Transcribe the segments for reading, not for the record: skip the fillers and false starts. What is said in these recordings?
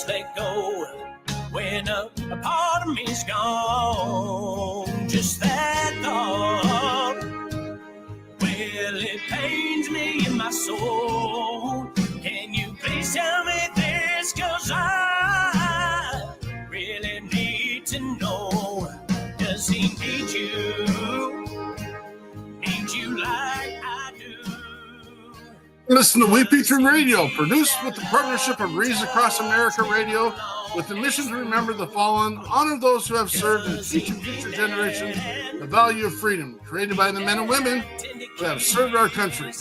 let go when a part of me's gone. Just that thought, well, it pains me in my soul. Can you please tell me this? 'Cause I really need to know. Does he need you? Need you like I do? Listen to WeP3 Radio, produced with the partnership of Reads Across America Radio, with the mission to remember the fallen, honor those who have served, and teach future generations the value of freedom, created by the men and women who have served our country.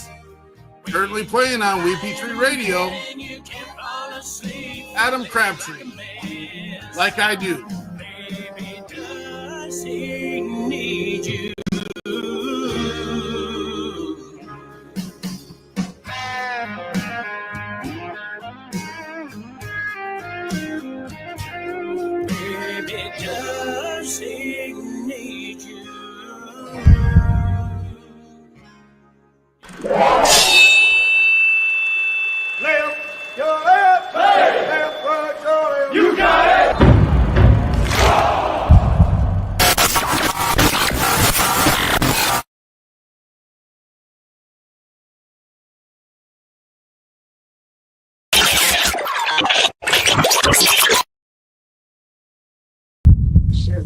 Currently playing on WeP3 Radio, Adam Crabtree, Like I Do. Baby, does he need you? Baby, does he need you? Left, your left, hey. Left, right, your left. You got it. Sure.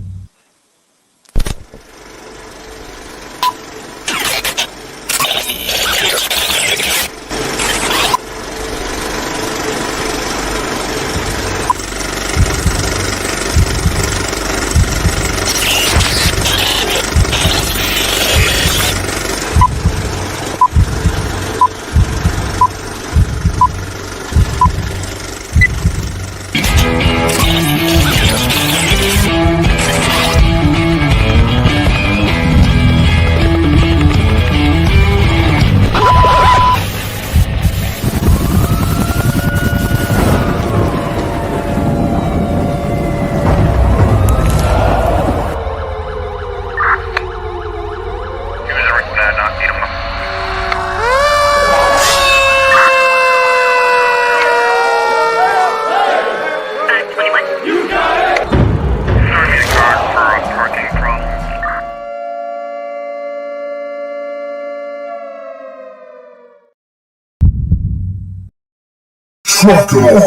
Trucker.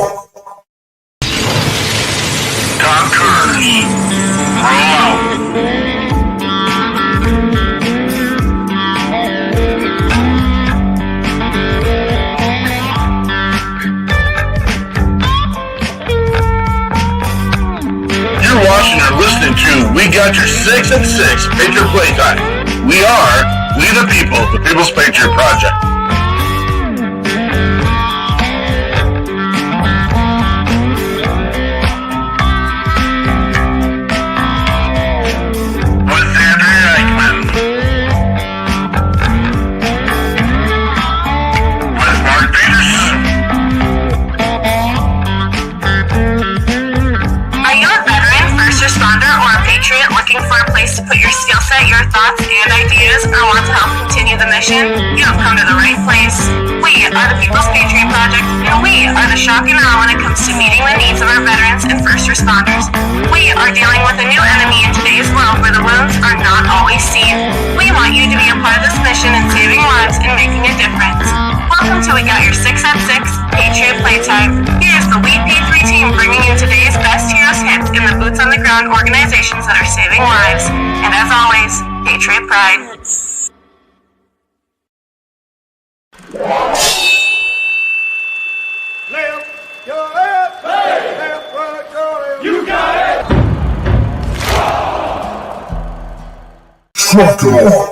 Dockers. Roll out. You're watching or listening to We Got Your 6 at 6 Patriot Playtime. We are We the People, the People's Patriot Project. To put your skill set, your thoughts, and ideas, or want to help continue the mission, you have come to the right place. We are the People's Patriot Project, and we are the shock and awe when it comes to meeting the needs of our veterans and first responders. We are dealing with a new enemy in today's world where the wounds are not always seen. We want you to be a part of this mission in saving lives and making a difference. Welcome to We Got Your 6 at 6 Patriot Playtime. Here's the WeP3 Team bringing you today's best heroes hits in the boots on the ground organizations that are saving lives. And as always, Patriot Pride. Left, your left, hey. Left, right, your left. You got it. Trucker.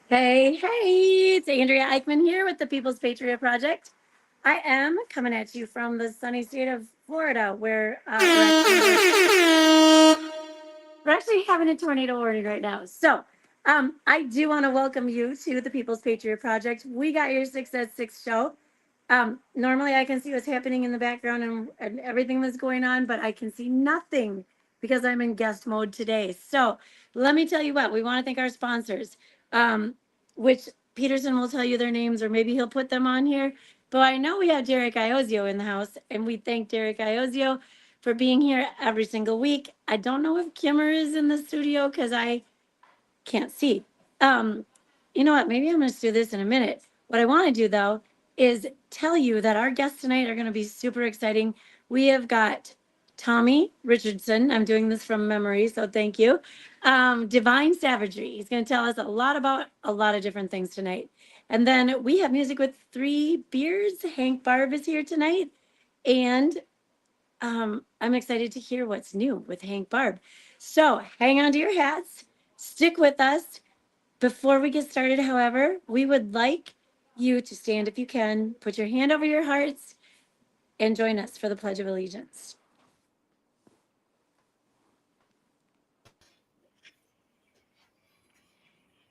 Hey, it's Andrea Eichmann here with the People's Patriot Project. I am coming at you from the sunny state of Florida, where we're actually having a tornado warning right now. So I do want to welcome you to the People's Patriot Project. We got your 6 at 6 show. Normally I can see what's happening in the background and everything that's going on, but I can see nothing because I'm in guest mode today. So let me tell you what, we want to thank our sponsors, which Peterson will tell you their names, or maybe he'll put them on here. But I know we have Derek Iozio in the house, and we thank Derek Iozio for being here every single week. I don't know if Kimmer is in the studio because I can't see. You know what? Maybe I'm going to do this in a minute. What I want to do, though, is tell you that our guests tonight are going to be super exciting. We have got Tommy Richardson. I'm doing this from memory, so thank you. Divine Savagery. He's going to tell us a lot about a lot of different things tonight. And then we have music with 3 beers. Hank Barbe is here tonight. And I'm excited to hear what's new with Hank Barbe. So hang on to your hats. Stick with us. Before we get started, however, we would like you to stand if you can, put your hand over your hearts, and join us for the Pledge of Allegiance.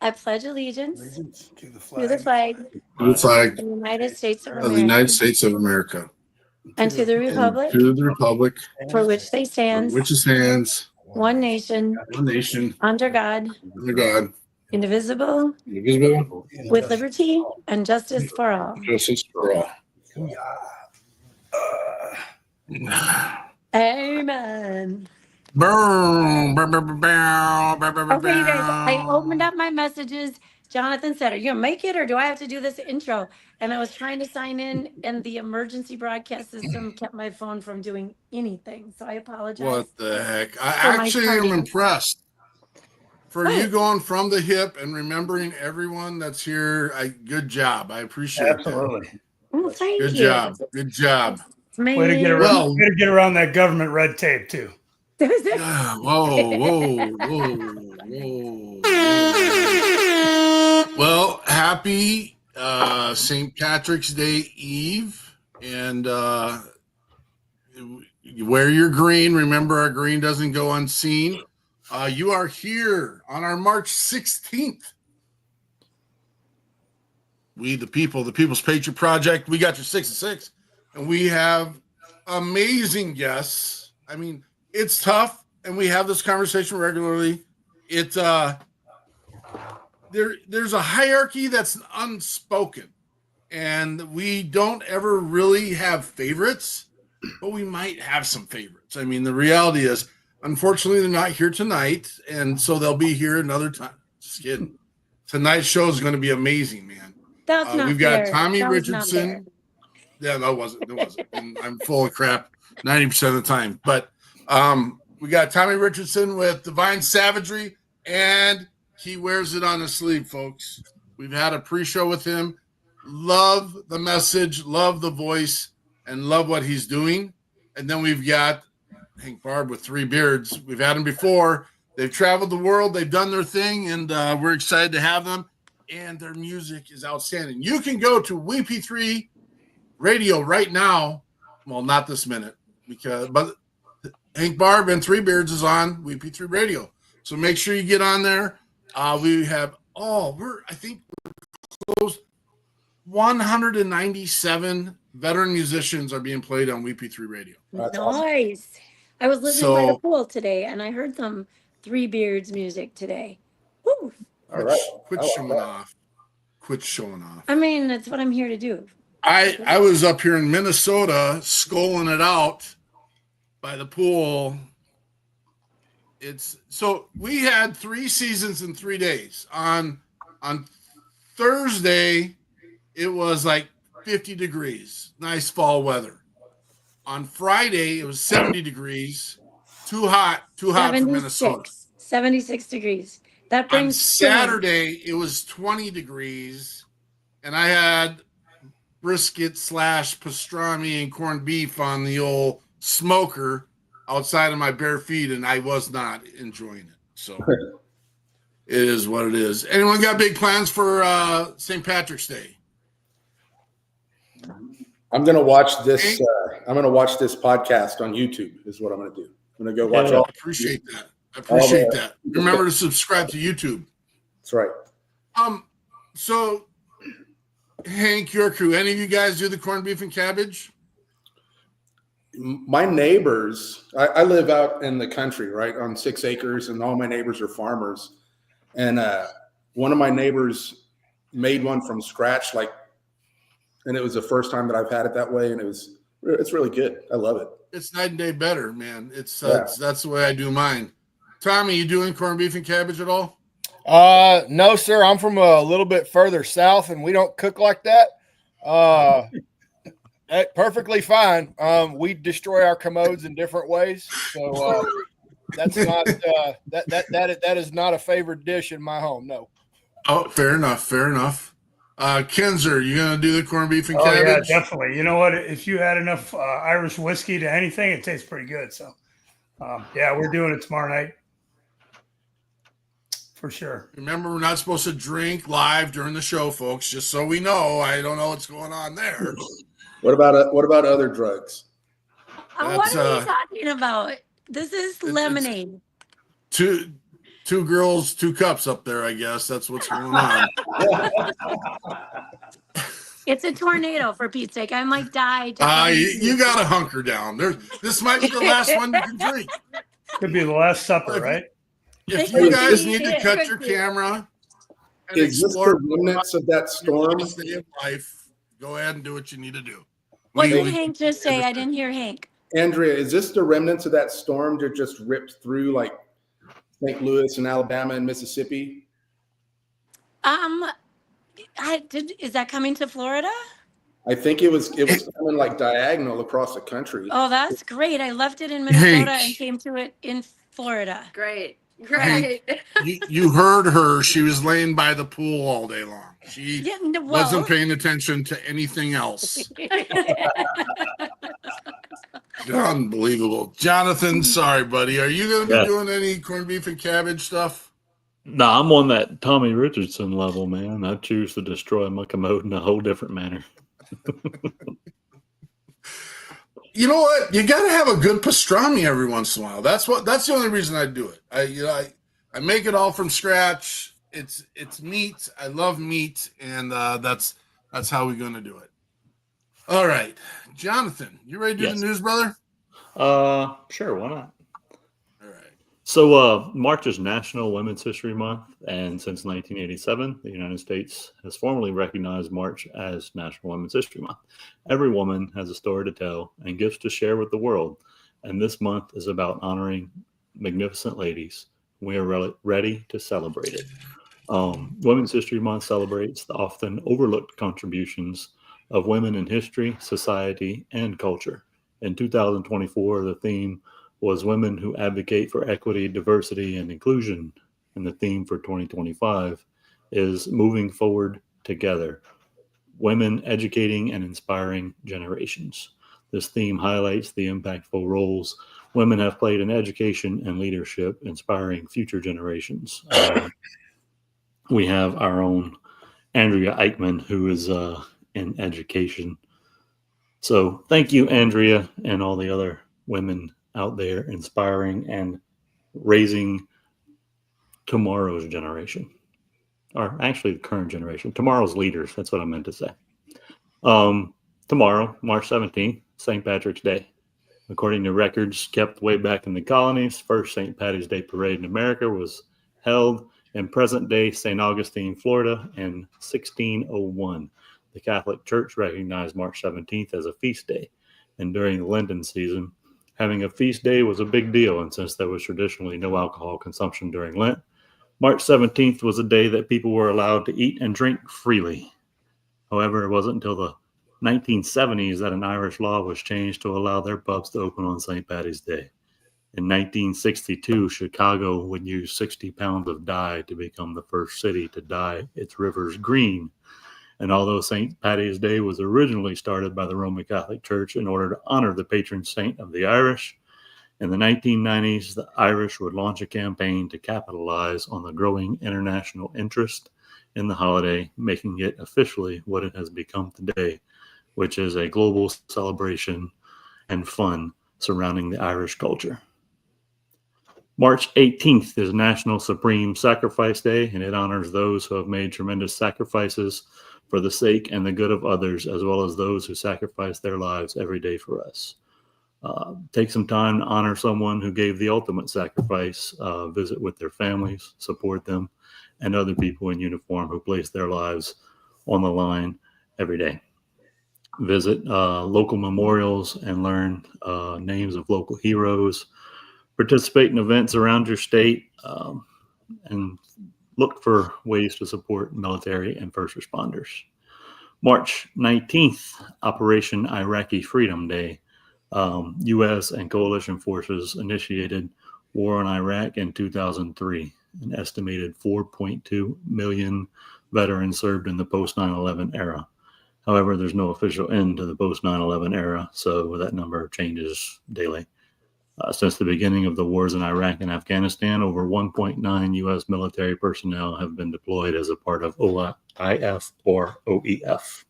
I pledge allegiance to the to the flag flag To the flag of the United States of of the United America States of America, and to the and republic to the republic for which they for stand, which it stands, one nation, one nation, under God, under God, indivisible, indivisible, with liberty and justice for all. justice for all. Amen. Boom. Okay, you guys, I opened up my messages. Jonathan said, are you gonna make it or do I have to do this intro? And I was trying to sign in and the emergency broadcast system kept my phone from doing anything. So I apologize. What the heck? I For my actually am tardiness. impressed for you What? going from the hip and remembering everyone that's here. Good job. I appreciate Absolutely. Well, thank that. Good you. job. Good job. Way to get around. Well- Way to get around that government red tape too. Yeah. Whoa, whoa, whoa, whoa. Well, happy St. Patrick's Day Eve. And wear your green. Remember, our green doesn't go unseen. You are here on our March 16th. We, the people, the People's Patriot Project, we got your 6 at 6. And we have amazing guests. I mean, it's tough, and we have this conversation regularly. There's a hierarchy that's unspoken, and we don't ever really have favorites, but we might have some favorites. I mean, the reality is, unfortunately, they're not here tonight, and so they'll be here another time. Just kidding. Tonight's show is going to be amazing, man. That's not We've got fair. Tommy That was not Richardson. Yeah, no, it wasn't. It wasn't. And I'm full of crap 90% of the time. But we got Tommy Richardson with Divine Savagery, and he wears it on his sleeve, folks. We've had a pre-show with him. Love the message, love the voice, and love what he's doing. And then we've got Hank Barbe with 3 beards. We've had him before. They've traveled the world. They've done their thing, and we're excited to have them. And their music is outstanding. You can go to WeP3 Radio right now. Well, not this minute, but Hank Barbe and 3 Beards is on WeP3 Radio. So make sure you get on there. We have I think we're close. 197 veteran musicians are being played on WeP3 Radio. Nice. I was listening by the pool today, and I heard some 3 Beards music today. Woo. All right. Quit showing off. Quit showing off. I mean, that's what I'm here to do. I was up here in Minnesota sculling it out by the pool. So we had 3 seasons in 3 days. On Thursday, it was like 50 degrees, nice fall weather. On Friday, it was 70 degrees, too hot for Minnesota. 76 degrees. That brings on Saturday, it was 20 degrees, and I had brisket / pastrami and corned beef on the old smoker outside of my bare feet, and I was not enjoying it. So it is what it is. Anyone got big plans for St. Patrick's Day? I'm gonna watch this. I'm gonna watch this podcast on YouTube. Is what I'm gonna do. I'm gonna go watch all. I appreciate that. I appreciate that. Remember to subscribe to YouTube. That's right. So Hank, your crew, any of you guys do the corned beef and cabbage? My neighbors, I live out in the country, right, on 6 acres, and all my neighbors are farmers. And one of my neighbors made one from scratch, and it was the first time that I've had it that way, and it's really good. I love it. It's night and day better, man. It's that's the way I do mine. Tommy, you doing corned beef and cabbage at all? No, sir. I'm from a little bit further south, and we don't cook like that. Perfectly fine. We destroy our commodes in different ways, so that's not that is not a favored dish in my home. No. Oh, fair enough. Fair enough. Kinzer, you gonna do the corned beef and Oh, cabbage? yeah, definitely. You know what? If you add enough Irish whiskey to anything, it tastes pretty good. So, yeah, we're doing it tomorrow night for sure. Remember, we're not supposed to drink live during the show, folks. Just so we know, I don't know what's going on there. What about other drugs? What are you talking about? This is lemonade. Two girls, 2 cups up there, I guess. That's what's going on. It's a tornado, for Pete's sake. I might die. You got to hunker down. This might be the last one you can drink. Could be the Last Supper, right? If you guys need to cut your camera and Is this explore the remnants of that storm? Stay in life, go ahead and do what you need to do. What did Hank just say? I didn't hear Hank. Andrea, is this the remnants of that storm that just ripped through like St. Louis and Alabama and Mississippi? Is that coming to Florida? I think it was coming like diagonal across the country. Oh, that's great. I left it in Minnesota and came to it in Florida. Great. You heard her. She was laying by the pool all day long. She wasn't paying attention to anything else. Unbelievable. Jonathan, sorry, buddy. Are you going to be doing any corned beef and cabbage stuff? No, I'm on that Tommy Richardson level, man. I choose to destroy my commode in a whole different manner. You know what? You got to have a good pastrami every once in a while. That's the only reason I do it. I make it all from scratch. It's meat. I love meat, and that's how we're going to do it. All right, Jonathan, you ready to do the news, brother? Sure, why not? All right. So March is National Women's History Month, and since 1987, the United States has formally recognized March as National Women's History Month. Every woman has a story to tell and gifts to share with the world, and this month is about honoring magnificent ladies. We are ready to celebrate it. Women's History Month celebrates the often overlooked contributions of women in history, society, and culture. In 2024, the theme was Women Who Advocate for Equity, Diversity, and Inclusion. And the theme for 2025 is Moving Forward Together, Women Educating and Inspiring Generations. This theme highlights the impactful roles women have played in education and leadership, inspiring future generations. We have our own Andrea Eichmann, who is in education. So thank you, Andrea, and all the other women out there inspiring and raising tomorrow's generation, or actually the current generation, tomorrow's leaders. That's what I meant to say. Tomorrow, March 17th, St. Patrick's Day. According to records kept way back in the colonies, first St. Patty's Day parade in America was held in present-day St. Augustine, Florida in 1601. The Catholic Church recognized March 17th as a feast day, and during the Lenten season, having a feast day was a big deal, and since there was traditionally no alcohol consumption during Lent, March 17th was a day that people were allowed to eat and drink freely. However, it wasn't until the 1970s that an Irish law was changed to allow their pubs to open on St. Patty's Day. In 1962, Chicago would use 60 pounds of dye to become the first city to dye its rivers green. And although St. Patty's Day was originally started by the Roman Catholic Church in order to honor the patron saint of the Irish, in the 1990s, the Irish would launch a campaign to capitalize on the growing international interest in the holiday, making it officially what it has become today, which is a global celebration and fun surrounding the Irish culture. March 18th is National Supreme Sacrifice Day, and it honors those who have made tremendous sacrifices for the sake and the good of others, as well as those who sacrifice their lives every day for us. Take some time to honor someone who gave the ultimate sacrifice. Visit with their families, support them, and other people in uniform who place their lives on the line every day. Visit local memorials and learn names of local heroes. Participate in events around your state, and look for ways to support military and first responders. March 19th, Operation Iraqi Freedom Day. U.S. and coalition forces initiated war in Iraq in 2003. An estimated 4.2 million veterans served in the post 9/11 era. However, there's no official end to the post 9/11 era, so that number changes daily. Since the beginning of the wars in Iraq and Afghanistan, over 1.9 U.S. military personnel have been deployed as a part of OIF or OEF.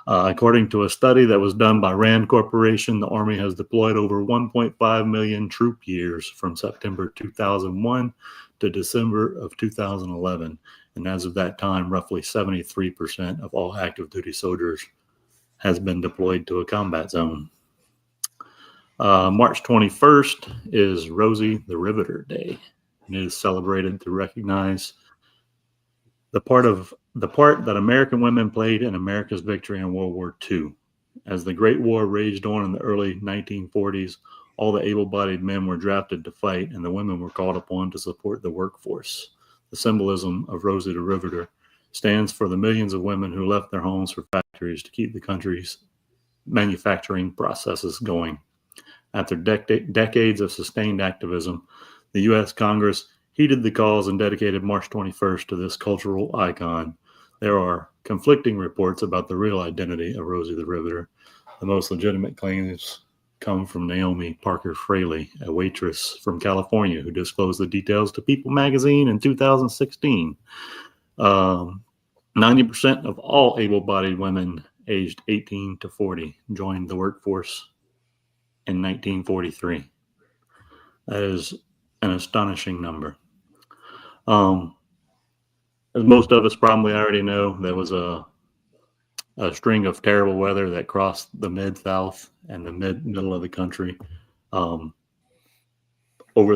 According to a study that was done by RAND Corporation, the Army has deployed over 1.5 million troop years from September 2001 to December of 2011. And as of that time, roughly 73% of all active duty soldiers has been deployed to a combat zone. March 21st is Rosie the Riveter Day, and it is celebrated to recognize the part that American women played in America's victory in World War II. As the Great War raged on in the early 1940s, all the able-bodied men were drafted to fight, and the women were called upon to support the workforce. The symbolism of Rosie the Riveter stands for the millions of women who left their homes for factories to keep the country's manufacturing processes going. After decades of sustained activism, the U.S. Congress heeded the cause and dedicated March 21st to this cultural icon. There are conflicting reports about the real identity of Rosie the Riveter. The most legitimate claims come from Naomi Parker Fraley, a waitress from California who disclosed the details to People magazine in 2016. 90% of all able-bodied women aged 18 to 40 joined the workforce in 1943. That is an astonishing number. As most of us probably already know, there was a string of terrible weather that crossed the mid-south and the middle of the country over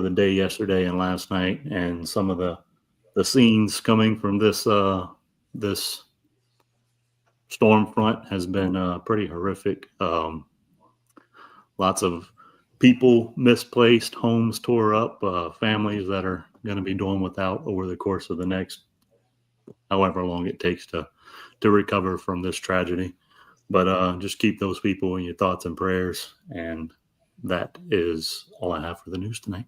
the day yesterday and last night, and some of the scenes coming from this storm front has been pretty horrific. Lots of people misplaced, homes tore up, families that are going to be doing without over the course of the next however long it takes to recover from this tragedy. But just keep those people in your thoughts and prayers. And that is all I have for the news tonight.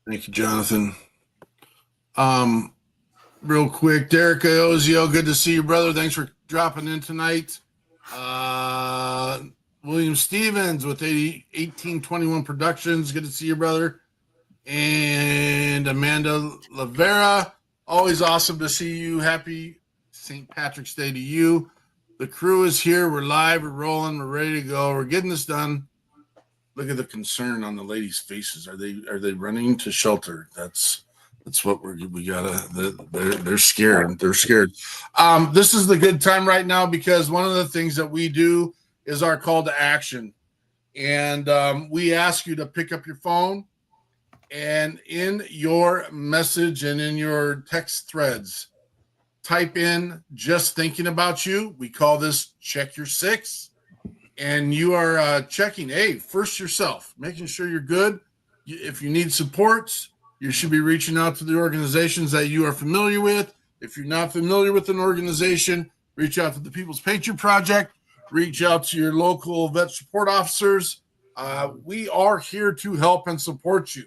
Thank you, Jonathan. Real quick, Derek Ozio, good to see you, brother. Thanks for dropping in tonight. William Stevens with 1821 Productions. Good to see you, brother. And Amanda Lavera, always awesome to see you. Happy St. Patrick's Day to you. The crew is here. We're live. We're rolling. We're ready to go. We're getting this done. Look at the concern on the ladies' faces. Are they running to shelter? That's what we gotta. They're scared. They're scared. This is the good time right now because one of the things that we do is our call to action. And we ask you to pick up your phone and in your message and in your text threads, type in just thinking about you. We call this check your six. And you are checking, first yourself, making sure you're good. If you need supports, you should be reaching out to the organizations that you are familiar with. If you're not familiar with an organization, reach out to the People's Patriot Project. Reach out to your local vet support officers. We are here to help and support you.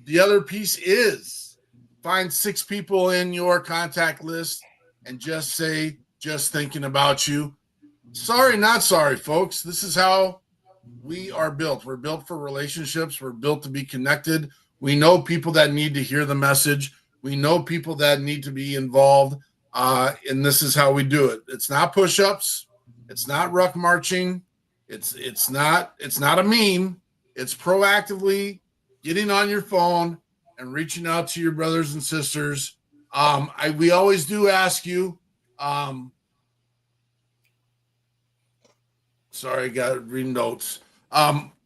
The other piece is find 6 people in your contact list and just say, just thinking about you. Sorry, not sorry, folks. This is how we are built. We're built for relationships. We're built to be connected. We know people that need to hear the message. We know people that need to be involved. And this is how we do it. It's not push-ups. It's not ruck marching. It's not a meme. It's proactively getting on your phone and reaching out to your brothers and sisters. We always do ask you. Sorry, got to read notes.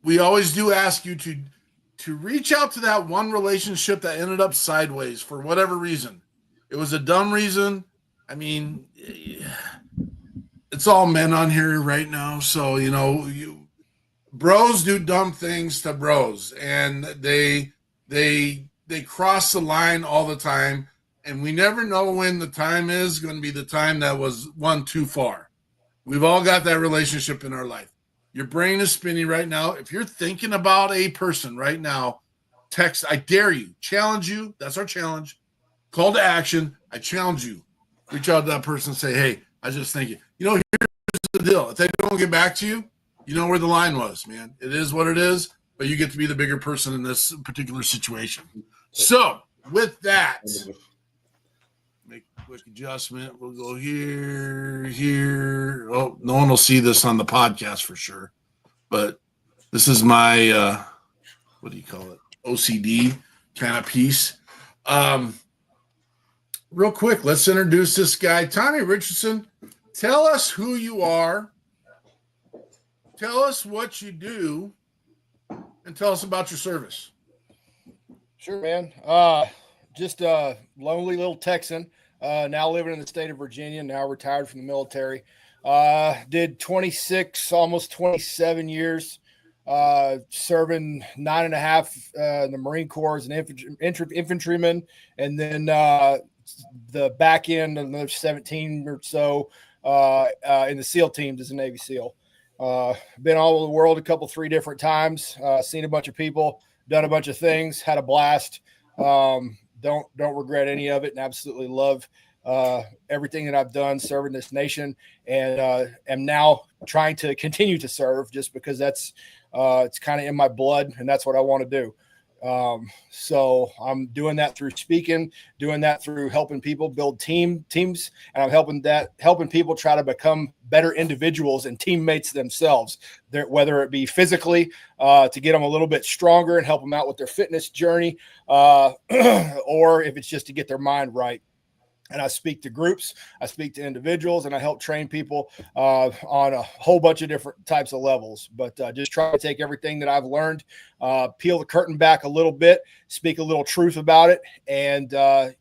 We always do ask you to reach out to that one relationship that ended up sideways for whatever reason. It was a dumb reason. I mean, it's all men on here right now, so bros do dumb things to bros, and they cross the line all the time, and we never know when the time is going to be the time that was one too far. We've all got that relationship in our life. Your brain is spinning right now. If you're thinking about a person right now, text. I dare you, challenge you. That's our challenge. Call to action. I challenge you. Reach out to that person and say, hey, I was just thinking. Here's the deal. If they don't get back to you, you know where the line was, man. It is what it is, but you get to be the bigger person in this particular situation. So with that, make a quick adjustment. We'll go here. Oh, no one will see this on the podcast for sure, but this is my, what do you call it? OCD kind of piece. Real quick, let's introduce this guy, Tommy Richardson. Tell us who you are. Tell us what you do, and tell us about your service. Sure, man. Just a lonely little Texan, now living in the state of Virginia, now retired from the military. Did 26, almost 27 years, serving 9.5 in the Marine Corps as an infantryman, and then the back end, another 17 or so in the SEAL teams as a Navy SEAL. Been all over the world three different times, seen a bunch of people, done a bunch of things, had a blast. Don't regret any of it, and absolutely love everything that I've done serving this nation, and am now trying to continue to serve just because that's it's kind of in my blood, and that's what I want to do. So I'm doing that through speaking, doing that through helping people build teams, and I'm helping people try to become better individuals and teammates themselves, whether it be physically, to get them a little bit stronger and help them out with their fitness journey, or if it's just to get their mind right. And I speak to groups, I speak to individuals, and I help train people on a whole bunch of different types of levels. But just try to take everything that I've learned, peel the curtain back a little bit, speak a little truth about it, and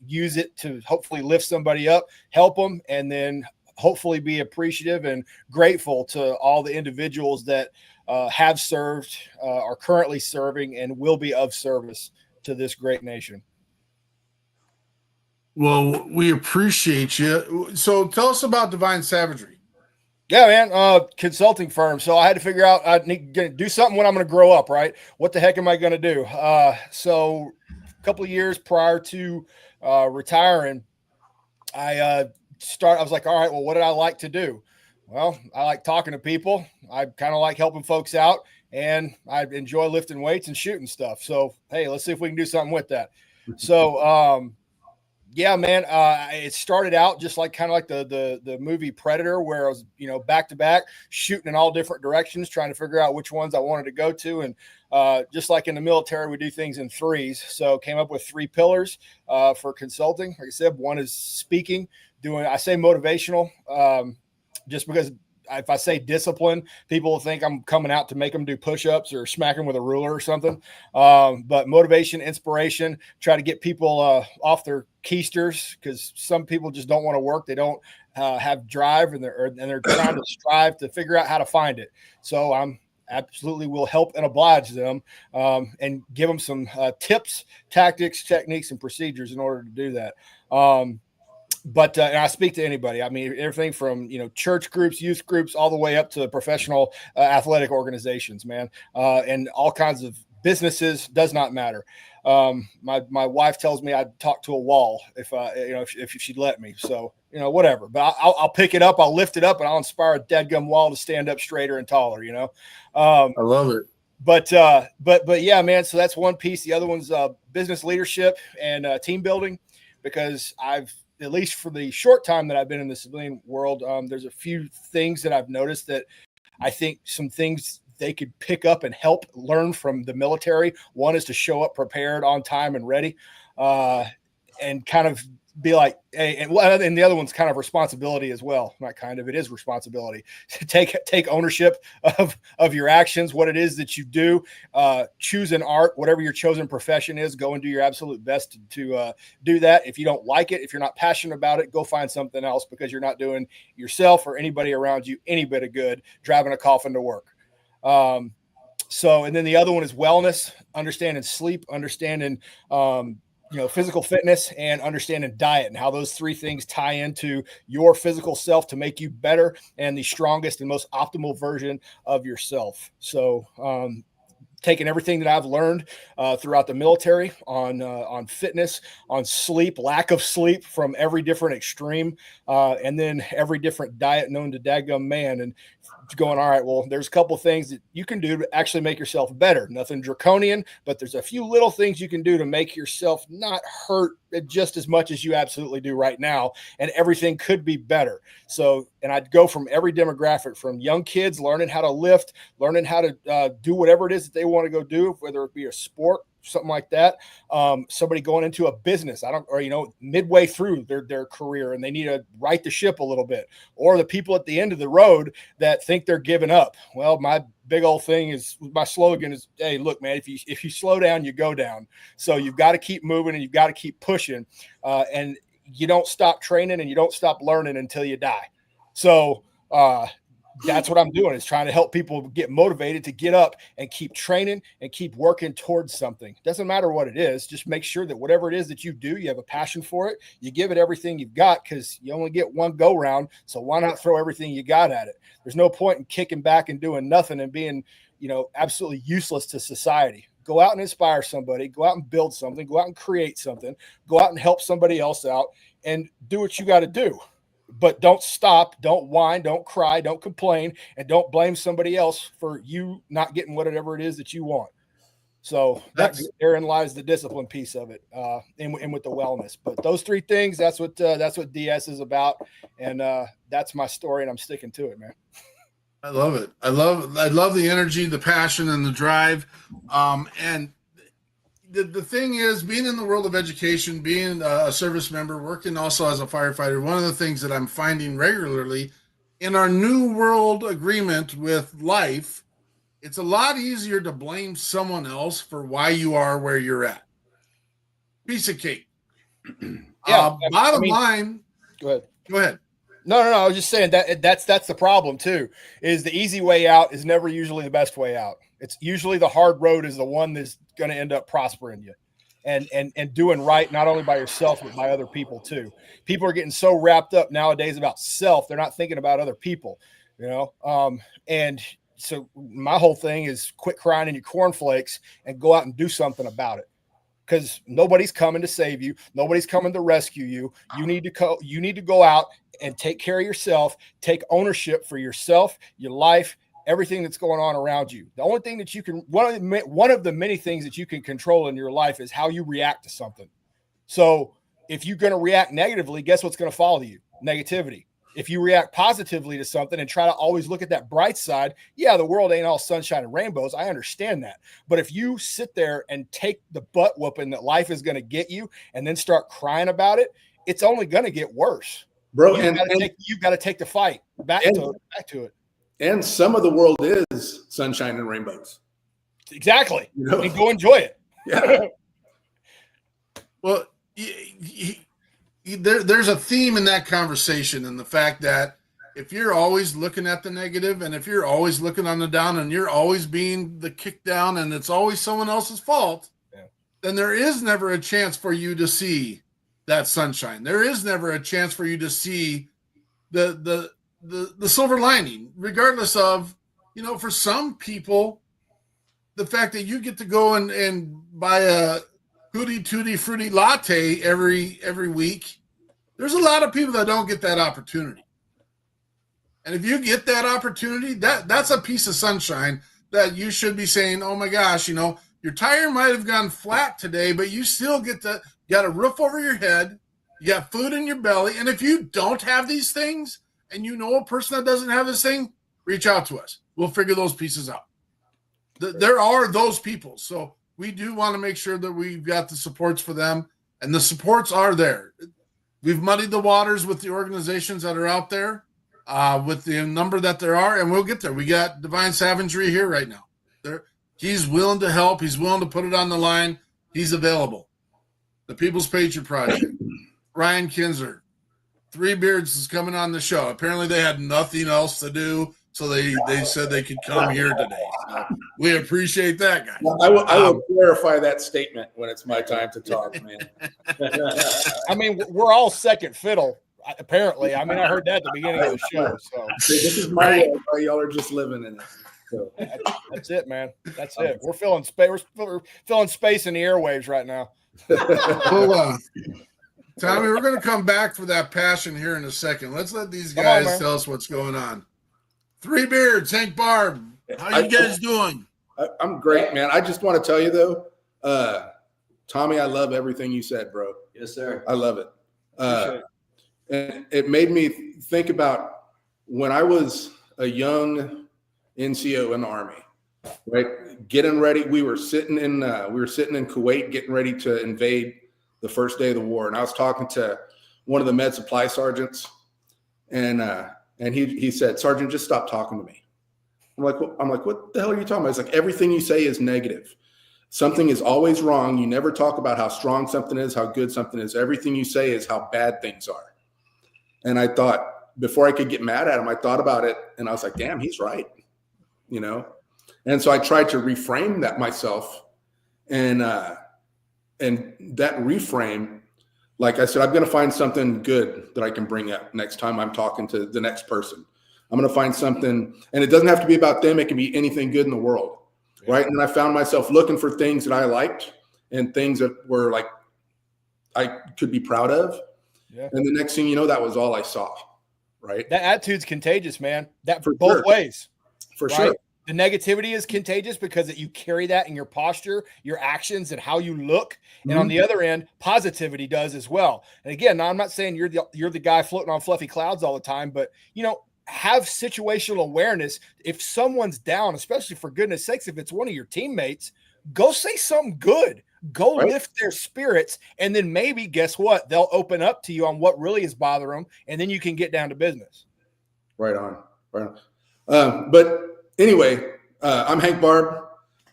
use it to hopefully lift somebody up, help them, and then hopefully be appreciative and grateful to all the individuals that have served, are currently serving, and will be of service to this great nation. Well, we appreciate you. So tell us about Divine Savagery. Yeah, man, consulting firm. So I had to figure out I need to do something when I'm going to grow up, right? What the heck am I going to do? So a couple of years prior to retiring, I was like, all right, well, what did I like to do? Well, I like talking to people. I kind of like helping folks out, and I enjoy lifting weights and shooting stuff. So, hey, let's see if we can do something with that. So, yeah, man, it started out just like kind of like the movie Predator, where I was, back to back shooting in all different directions, trying to figure out which ones I wanted to go to. And just like in the military, we do things in threes. So came up with 3 pillars for consulting. Like I said, one is speaking, I say motivational, just because if I say discipline, people will think I'm coming out to make them do push-ups or smack them with a ruler or something. But motivation, inspiration, try to get people off their keisters, because some people just don't want to work. They don't have drive, and they're trying to strive to figure out how to find it. So I'm absolutely will help and oblige them, and give them some tips, tactics, techniques, and procedures in order to do that. But and I speak to anybody. I mean, everything from church groups, youth groups, all the way up to professional athletic organizations, man, and all kinds of businesses. Does not matter. My wife tells me I'd talk to a wall if she'd let me. So whatever. But I'll pick it up, I'll lift it up, and I'll inspire a dadgum wall to stand up straighter and taller. I love it. But yeah, man. So that's one piece. The other one's business leadership and team building, because I've at least for the short time that I've been in the civilian world, there's a few things that I've noticed that I think some things they could pick up and help learn from the military. One is to show up prepared, on time, and ready, and kind of be like, hey, and the other one's kind of responsibility as well. Not kind of, it is responsibility to take ownership of your actions, what it is that you do. Choose an art, whatever your chosen profession is, go and do your absolute best to do that. If you don't like it, if you're not passionate about it, go find something else, because you're not doing yourself or anybody around you any bit of good driving a coffin to work. So, and then the other one is wellness, understanding sleep, understanding, physical fitness, and understanding diet, and how those three things tie into your physical self to make you better and the strongest and most optimal version of yourself. So, taking everything that I've learned throughout the military on fitness, on sleep, lack of sleep from every different extreme, and then every different diet known to dadgum man, and going, all right, well, there's a couple things that you can do to actually make yourself better. Nothing draconian, but there's a few little things you can do to make yourself not hurt just as much as you absolutely do right now. And everything could be better. So, and I'd go from every demographic, from young kids learning how to lift, learning how to do whatever it is that they want to go do, whether it be a sport, something like that. Somebody going into a business, midway through their career, and they need to right the ship a little bit, or the people at the end of the road that think they're giving up. Well, my big old thing is, my slogan is, hey, look, man, if you slow down, you go down. So you've got to keep moving, and you've got to keep pushing, and you don't stop training, and you don't stop learning until you die. So, that's what I'm doing, is trying to help people get motivated to get up and keep training and keep working towards something. Doesn't matter what it is. Just make sure that whatever it is that you do, you have a passion for it. You give it everything you've got, because you only get one go round. So why not throw everything you got at it? There's no point in kicking back and doing nothing and being, absolutely useless to society. Go out and inspire somebody, go out and build something, go out and create something, go out and help somebody else out, and do what you got to do. But don't stop, don't whine, don't cry, don't complain, and don't blame somebody else for you not getting whatever it is that you want. So therein lies the discipline piece of it, and with the wellness. But those three things, that's what DS is about, and that's my story, and I'm sticking to it, man. I love it. I love the energy, the passion, and the drive. And the thing is, being in the world of education, being a service member, working also as a firefighter, one of the things that I'm finding regularly in our new world agreement with life, it's a lot easier to blame someone else for why you are where you're at. Piece of cake. Bottom line. Go ahead. No. I was just saying that's the problem too, is the easy way out is never usually the best way out. It's usually the hard road is the one that's going to end up prospering you and doing right, not only by yourself, but by other people too. People are getting so wrapped up nowadays about self. They're not thinking about other people, and so my whole thing is quit crying in your cornflakes and go out and do something about it. Because nobody's coming to save you. Nobody's coming to rescue you. You need to go out and take care of yourself, take ownership for yourself, your life, everything that's going on around you. The only thing that you can, one of the many things that you can control in your life is how you react to something. So if you're going to react negatively, guess what's going to follow you? Negativity. If you react positively to something and try to always look at that bright side, yeah, the world ain't all sunshine and rainbows. I understand that. But if you sit there and take the butt whooping that life is going to get you and then start crying about it, it's only going to get worse. Bro, you've got to take the fight back to it. And some of the world is sunshine and rainbows. Exactly. And go enjoy it. Yeah. Well, there's a theme in that conversation, and the fact that if you're always looking at the negative, and if you're always looking on the down, and you're always being the kick down, and it's always someone else's fault, then there is never a chance for you to see that sunshine. There is never a chance for you to see the silver lining, regardless of, for some people, the fact that you get to go and buy a hootie tootie fruity latte every week. There's a lot of people that don't get that opportunity. And if you get that opportunity, that's a piece of sunshine that you should be saying, oh my gosh, your tire might have gone flat today, but you still got a roof over your head. You got food in your belly. And if you don't have these things and you know a person that doesn't have this thing, reach out to us. We'll figure those pieces out. There are those people. So we do want to make sure that we've got the supports for them, and the supports are there. We've muddied the waters with the organizations that are out there, with the number that there are, and we'll get there. We got Divine Savagery here right now. He's willing to help. He's willing to put it on the line. He's available. The People's Patriot Project, Ryan Kinzer, Three Beards is coming on the show. Apparently they had nothing else to do, so they said they could come here today. So we appreciate that, guys. I will clarify that statement when it's my time to talk, man. I mean, we're all second fiddle, apparently. I mean, I heard that at the beginning of the show. So This is my world. Y'all are just living in it. So. That's it, man. That's it. We're filling space. We're filling space in the airwaves right now. Well, Tommy, we're going to come back for that passion here in a second. Let's let these guys tell us what's going on. Three Beards, Hank Barbe. How you guys doing? I'm great, man. I just want to tell you, though, Tommy, I love everything you said, bro. Yes, sir. I love it. And it made me think about when I was a young NCO in the Army, right? Getting ready. We were sitting in Kuwait, getting ready to invade the first day of the war. And I was talking to one of the med supply sergeants, and he said, "Sergeant, just stop talking to me." I'm like, what the hell are you talking about? It's like, everything you say is negative. Something is always wrong. You never talk about how strong something is, how good something is. Everything you say is how bad things are. And I thought, before I could get mad at him, I thought about it, and I was like, damn, he's right. You know? And so I tried to reframe that myself. And that reframe, like I said, I'm going to find something good that I can bring up next time I'm talking to the next person. I'm going to find something, and it doesn't have to be about them. It can be anything good in the world. Yeah. Right. And I found myself looking for things that I liked and things that were like, I could be proud of. Yeah. And the next thing you know, that was all I saw. Right. That attitude's contagious, man. That for both sure. ways. For right? sure. The negativity is contagious because you carry that in your posture, your actions, and how you look. And on the other end, positivity does as well. And again, now I'm not saying you're the guy floating on fluffy clouds all the time, but have situational awareness. If someone's down, especially for goodness sakes, if it's one of your teammates, go say something good. Go lift their spirits, and then maybe, guess what? They'll open up to you on what really is bothering them, and then you can get down to business. Right on. But anyway, I'm Hank Barbe.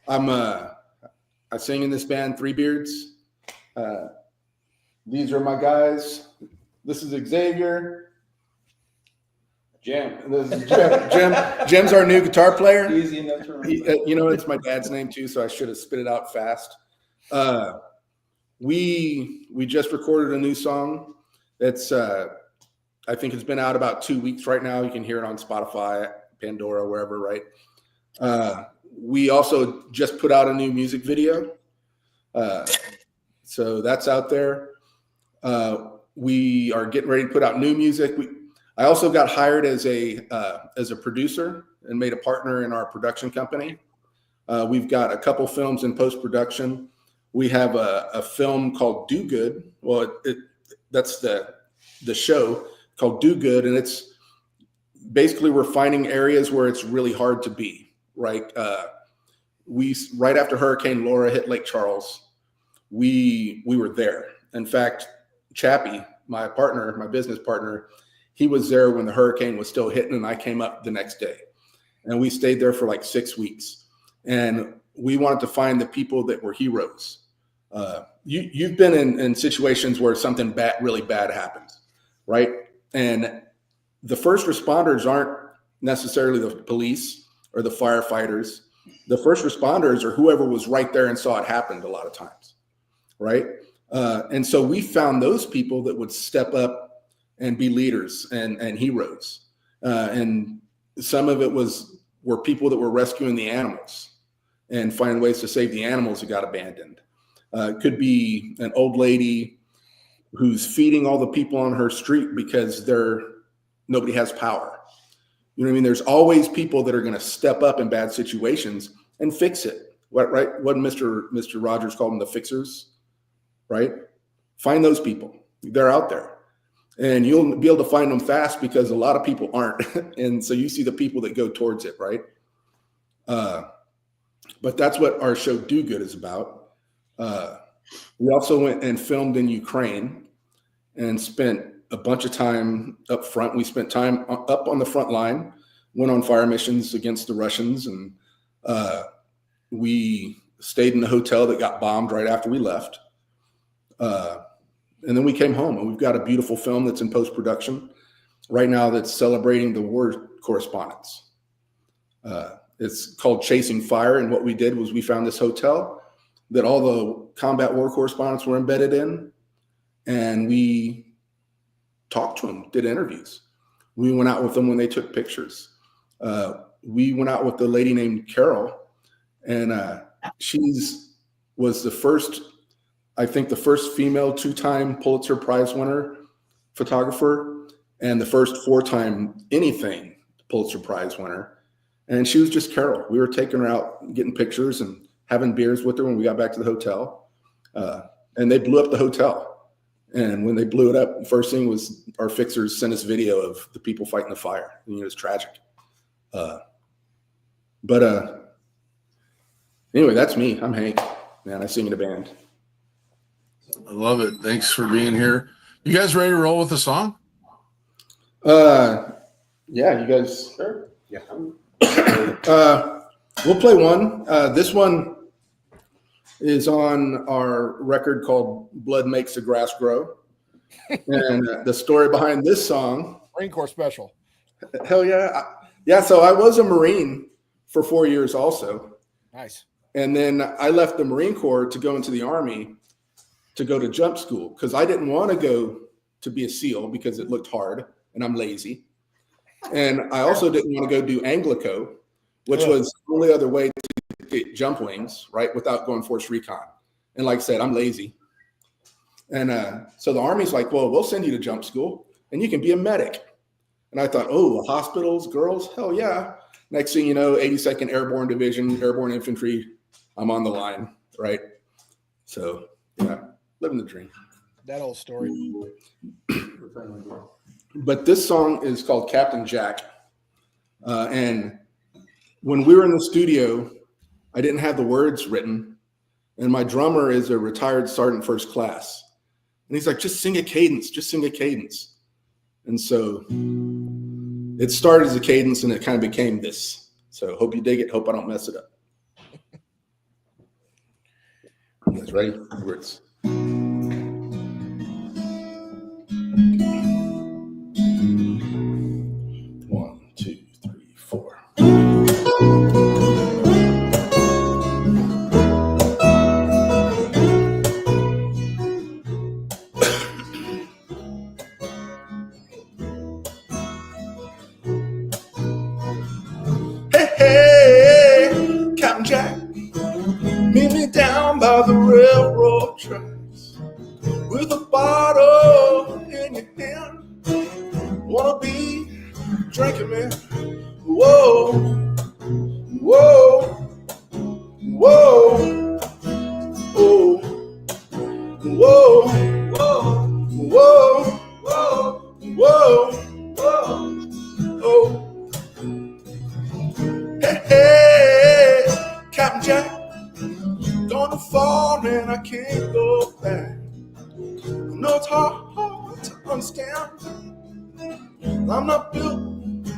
I sing in this band, Three Beards. These are my guys. This is Xavier. Jim. This is Jim. Jim's our new guitar player. Easy enough to remember. It's my dad's name too, so I should have spit it out fast. We just recorded a new song. That's I think it's been out about 2 weeks right now. You can hear it on Spotify, Pandora, wherever, right? We also just put out a new music video. So that's out there. We are getting ready to put out new music. I also got hired as a producer and made a partner in our production company. We've got a couple films in post-production. We have a film called Do Good. Well, that's the show called Do Good, and it's basically we're finding areas where it's really hard to be. Right, right after Hurricane Laura hit Lake Charles, we were there. In fact, Chappie, my business partner, he was there when the hurricane was still hitting, and I came up the next day, and we stayed there for like 6 weeks. And we wanted to find the people that were heroes. You've been in situations where something really bad happens, right? And the first responders aren't necessarily the police or the firefighters. The first responders are whoever was right there and saw it happen a lot of times, right? And so we found those people that would step up and be leaders and heroes. And some of it were people that were rescuing the animals and finding ways to save the animals that got abandoned. It could be an old lady who's feeding all the people on her street because nobody has power. You know what I mean? There's always people that are going to step up in bad situations and fix it. Right? What Mr. Rogers called them, the fixers, right? Find those people. they're out there, and you'll be able to find them fast because a lot of people aren't. And so you see the people that go towards it, right? But that's what our show Do Good is about. We also went and filmed in Ukraine and spent a bunch of time up front. We spent time up on the front line, went on fire missions against the Russians, and we stayed in the hotel that got bombed right after we left. And then we came home, and we've got a beautiful film that's in post-production right now that's celebrating the war correspondents. It's called Chasing Fire, and what we did was we found this hotel that all the combat war correspondents were embedded in, and we talked to them, did interviews. We went out with them when they took pictures. We went out with a lady named Carol, and was the first, I think the first female 2-time Pulitzer Prize winner photographer, and the first 4-time anything Pulitzer Prize winner. And she was just Carol. We were taking her out, getting pictures and having beers with her when we got back to the hotel. And they blew up the hotel. And when they blew it up, the first thing was our fixers sent us video of the people fighting the fire. It was tragic. Anyway, that's me. I'm Hank. Man, I sing in a band. I love it. Thanks for being here. You guys ready to roll with the song? Yeah, you guys. Sure. Yeah. We'll play one. This one is on our record called Blood Makes the Grass Grow. And the story behind this song. Marine Corps special. Hell yeah. Yeah, so I was a Marine for 4 years also. Nice. And then I left the Marine Corps to go into the Army to go to jump school because I didn't want to go to be a SEAL because it looked hard and I'm lazy. And I also didn't want to go do Anglico, which was the only other way to get jump wings, right, without going force recon. And like I said, I'm lazy. And so the Army's like, well, we'll send you to jump school and you can be a medic. And I thought, oh, hospitals, girls, hell yeah. Next thing you know, 82nd Airborne Division, Airborne Infantry, I'm on the line, right? So, yeah, living the dream. That old story. But this song is called Captain Jack. And when we were in the studio, I didn't have the words written. And my drummer is a retired sergeant first class. And he's like, just sing a cadence, just sing a cadence. And so it started as a cadence and it kind of became this. So hope you dig it. Hope I don't mess it up. You guys ready? Words. 1, 2, 3, 4. Hey, Captain Jack, meet me down by the railroad tracks with a bottle in your hand. Wanna be drinking, man. Whoa, whoa, whoa, oh, whoa, whoa, whoa, whoa, whoa, oh. Hey, Captain Jack, gonna fall and I can't go back. I know it's hard to understand. I'm not built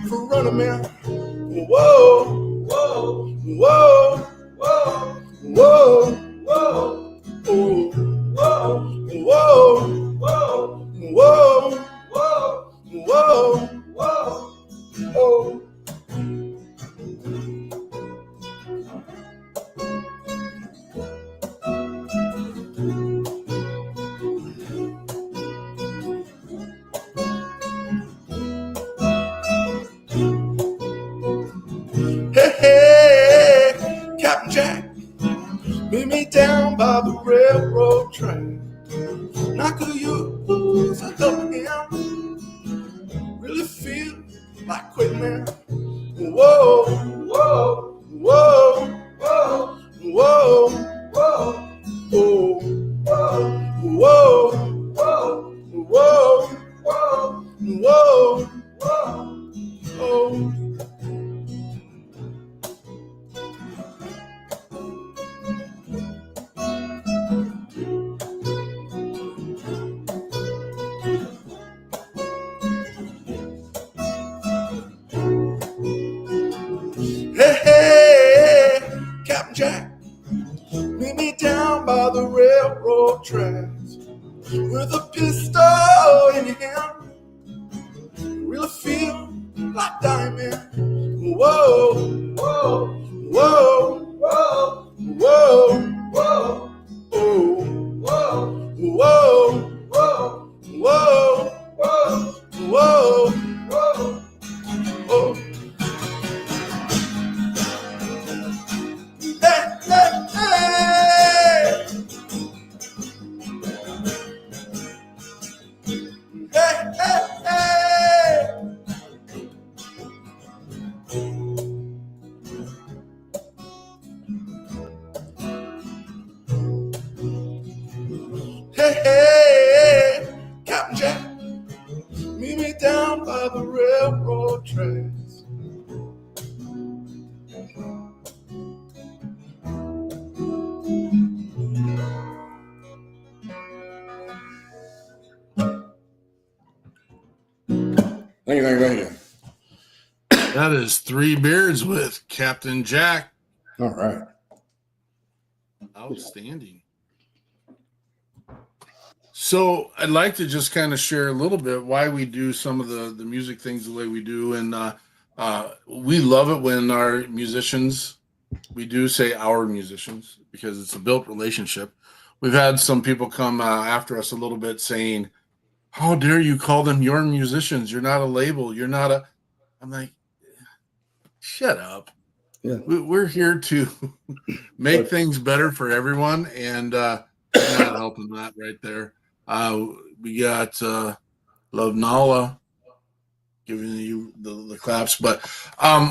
for running, man. Whoa, whoa, whoa, whoa, whoa, whoa, oh, whoa, whoa, whoa, whoa, whoa, whoa, oh. Hey, Captain Jack, meet me down by the railroad track. I could use a helping hand. Really feel like quitting, man. Whoa, whoa, whoa, whoa, whoa, whoa, oh, whoa, whoa, whoa, Oh. Hey, hey, Captain Jack, meet me down by the railroad tracks with a pistol in your hand. Really feel like diamond. Whoa, whoa, whoa, whoa, whoa, whoa, whoa, whoa, whoa, whoa, whoa, whoa, whoa. Hey, hey, hey. Hey, hey, hey. Hey, hey, Captain Jack, meet me down by the railroad tracks. Thank you. That is Three Beards with Captain Jack. All right. Outstanding. So I'd like to just kind of share a little bit why we do some of the music things the way we do. And we love it when our musicians, we do say our musicians, because it's a built relationship. We've had some people come after us a little bit saying, how dare you call them your musicians? You're not a label. You're not a, I'm like, shut up. Yeah. We're here to make things better for everyone. And not helping that right there. We got Love Nala giving you the claps, but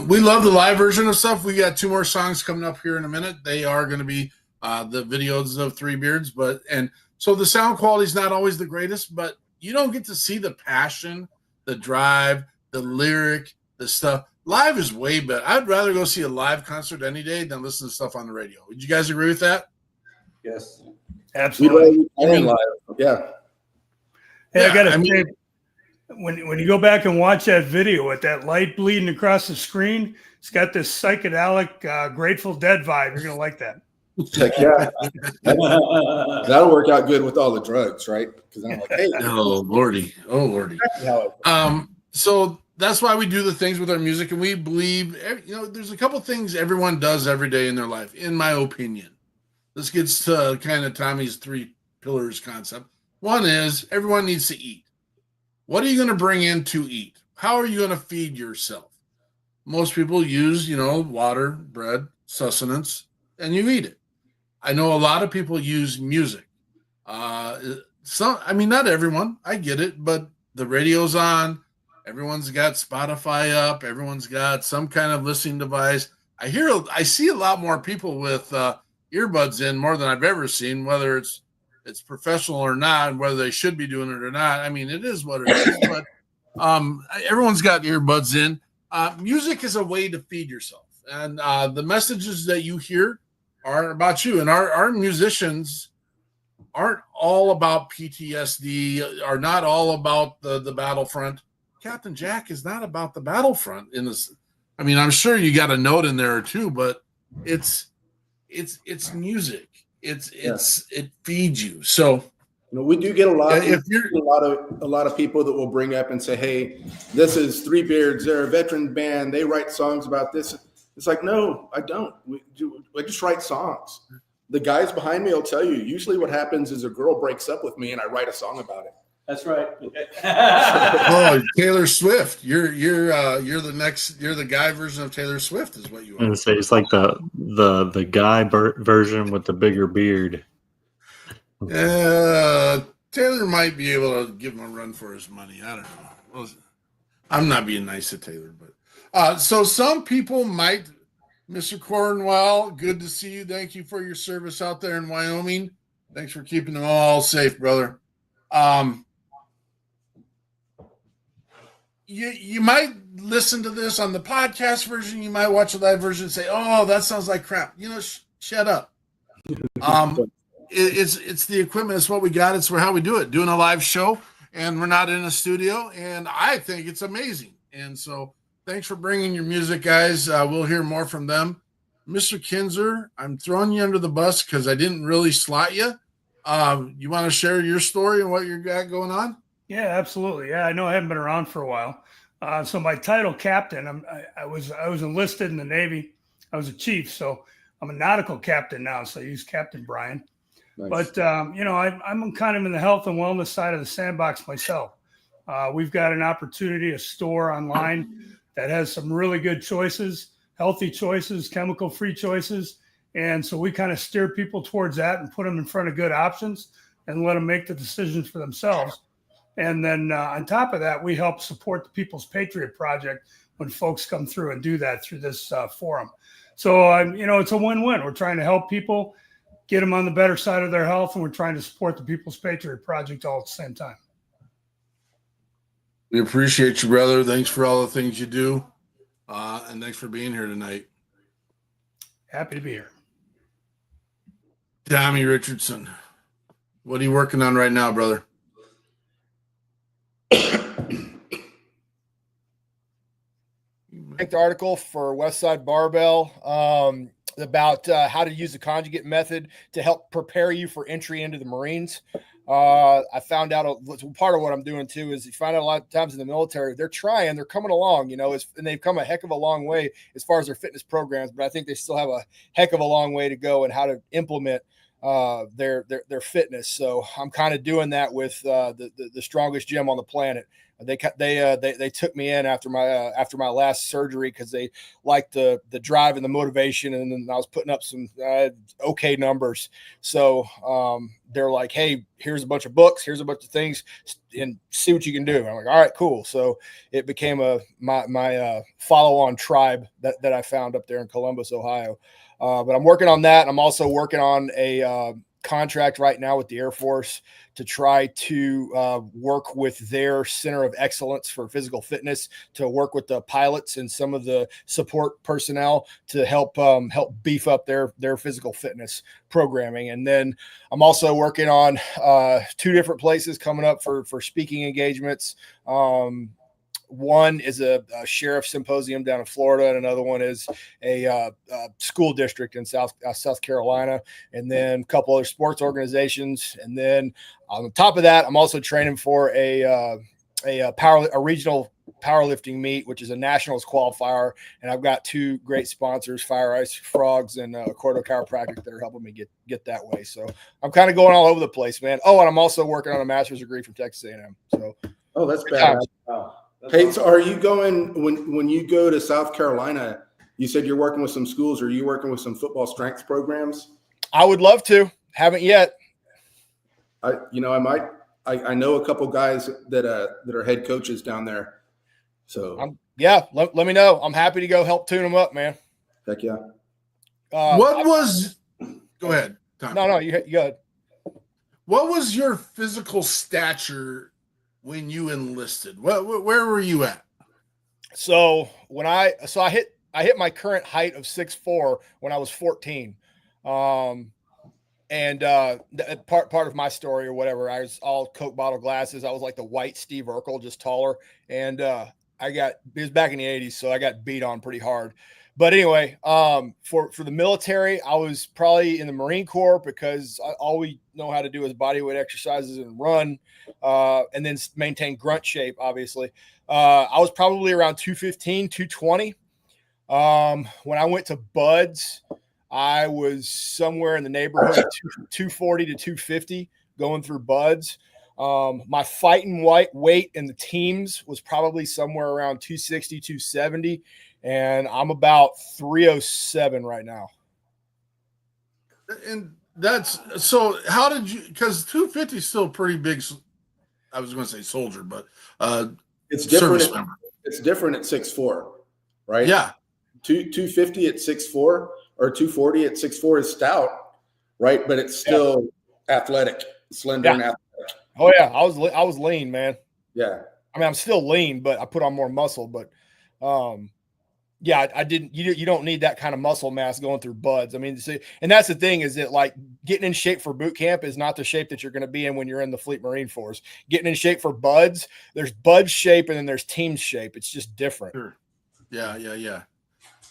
we love the live version of stuff. We got 2 more songs coming up here in a minute. They are going to be the videos of Three Beards, and so the sound quality is not always the greatest, but you don't get to see the passion, the drive, the lyric, the stuff. Live is way better. I'd rather go see a live concert any day than listen to stuff on the radio. Would you guys agree with that? Yes. Absolutely. Live. Yeah. Hey, I got to I mean, say, when you go back and watch that video with that light bleeding across the screen, it's got this psychedelic Grateful Dead vibe. You're going to like that. Heck yeah. That'll work out good with all the drugs, right? Because I'm like, hey. Oh, Lordy. So that's why we do the things with our music. And we believe, there's a couple things everyone does every day in their life, in my opinion. This gets to kind of Tommy's 3 pillars concept. One is everyone needs to eat. What are you going to bring in to eat? How are you going to feed yourself? Most people use, water, bread, sustenance, and you eat it. I know a lot of people use music. Not everyone. I get it, but the radio's on. Everyone's got Spotify up. Everyone's got some kind of listening device. I see a lot more people with earbuds in more than I've ever seen, whether it's professional or not, and whether they should be doing it or not. I mean, it is what it is, but everyone's got earbuds in. Music is a way to feed yourself. And the messages that you hear are about you. And our musicians aren't all about PTSD, are not all about the battlefront. Captain Jack is not about the battlefront in this. I mean, I'm sure you got a note in there or two, but it's music. It feeds you. So we do get a lot of people that will bring up and say, hey, this is Three Beards, they're a veteran band, they write songs about this. It's like, no, I don't. I just write songs. The guys behind me will tell you, usually what happens is a girl breaks up with me and I write a song about it. That's right. Oh, Taylor Swift. You're the guy version of Taylor Swift is what you are. And say it's like the guy version with the bigger beard. Taylor might be able to give him a run for his money. I don't know. I'm not being nice to Taylor, but so some people might. Mr. Cornwell, good to see you. Thank you for your service out there in Wyoming. Thanks for keeping them all safe, brother. you might listen to this on the podcast version. You might watch a live version and say, "Oh, that sounds like crap." Shut up. It's the equipment. It's what we got. It's how we do it. Doing a live show, and we're not in a studio. And I think it's amazing. And so, thanks for bringing your music, guys. We'll hear more from them. Mr. Kinzer, I'm throwing you under the bus because I didn't really slot you. You want to share your story and what you got going on? Yeah, absolutely. Yeah, I know I haven't been around for a while. So my title, captain, I was enlisted in the Navy. I was a chief, so I'm a nautical captain now. So I use Captain Brian. Nice. But I'm kind of in the health and wellness side of the sandbox myself. We've got an opportunity, a store online that has some really good choices, healthy choices, chemical-free choices. And so we kind of steer people towards that and put them in front of good options and let them make the decisions for themselves. And then on top of that, we help support the People's Patriot Project when folks come through and do that through this forum. So, it's a win-win. We're trying to help people, get them on the better side of their health, and we're trying to support the People's Patriot Project all at the same time. We appreciate you, brother. Thanks for all the things you do. And thanks for being here tonight. Happy to be here. Tommy Richardson, what are you working on right now, brother? The article for Westside Barbell about how to use the conjugate method to help prepare you for entry into the Marines. I found out part of what I'm doing too is you find out a lot of times in the military, they're coming along, and they've come a heck of a long way as far as their fitness programs, but I think they still have a heck of a long way to go in how to implement their fitness. So I'm kind of doing that with the strongest gym on the planet. They took me in after my last surgery because they liked the drive and the motivation, and then I was putting up some okay numbers. So they're like, "Hey, here's a bunch of books, here's a bunch of things, and see what you can do." I'm like, "All right, cool." So it became my follow-on tribe that I found up there in Columbus, Ohio. But I'm working on that. I'm also working on a contract right now with the Air Force to try to work with their Center of Excellence for Physical Fitness to work with the pilots and some of the support personnel to help beef up their physical fitness programming. And then I'm also working on 2 different places coming up for speaking engagements. One is a sheriff symposium down in Florida, and another one is a school district in South Carolina, and then a couple other sports organizations. And then on top of that, I'm also training for a regional powerlifting meet, which is a nationals qualifier. And I've got 2 great sponsors, Fire Ice Frogs and Cordo Chiropractic, that are helping me get that way. So I'm kind of going all over the place, man. Oh, and I'm also working on a master's degree from Texas A&M. So, that's bad. Wow. Hey, so are you going when you go to South Carolina? You said you're working with some schools. Are you working with some football strength programs? I would love to. Haven't yet. I know a couple guys that are head coaches down there. So let me know. I'm happy to go help tune them up, man. Heck yeah. Go ahead, Tom. No, you go ahead. What was your physical stature when you enlisted? Where were you at? So I hit my current height of 6'4" when I was 14. And part of my story or whatever, I was all Coke bottle glasses. I was like the white Steve Urkel, just taller. And it was back in the 80s, so I got beat on pretty hard. But anyway, for the military, I was probably in the Marine Corps because all we know how to do is bodyweight exercises and run, and then maintain grunt shape, obviously. I was probably around 215, 220. When I went to Buds, I was somewhere in the neighborhood of 240 to 250 going through Buds. My fighting weight in the teams was probably somewhere around 260, 270. And I'm about 307 right now. And that's so. How did you? Because 250 is still pretty big. I was going to say soldier, but it's different. It's different at 6'4", right? Yeah, 250 at 6'4" or 240 at 6'4" is stout, right? But it's still athletic, slender, and athletic. Oh yeah, I was lean, man. Yeah. I mean, I'm still lean, but I put on more muscle. But yeah, I didn't. You don't need that kind of muscle mass going through buds. I mean, see, and that's the thing is that like getting in shape for boot camp is not the shape that you're going to be in when you're in the Fleet Marine Force. Getting in shape for buds, there's bud shape and then there's team shape. It's just different. Sure. Yeah.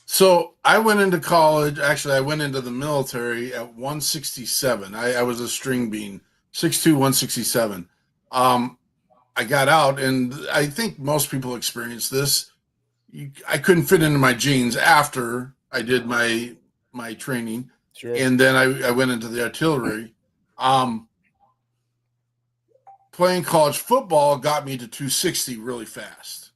So I went into college. Actually, I went into the military at 167. I was a string bean, 6'2", 167. I got out, and I think most people experience this. I couldn't fit into my jeans after I did my training, Sure. and then I went into the artillery. Playing college football got me to 260 really fast.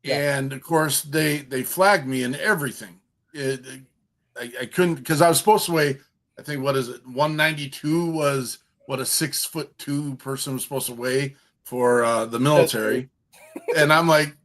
Yeah. And of course they flagged me in everything. I couldn't, because I was supposed to weigh, I think, what is it, 192 was what a 6'2" person was supposed to weigh for the military. And I'm like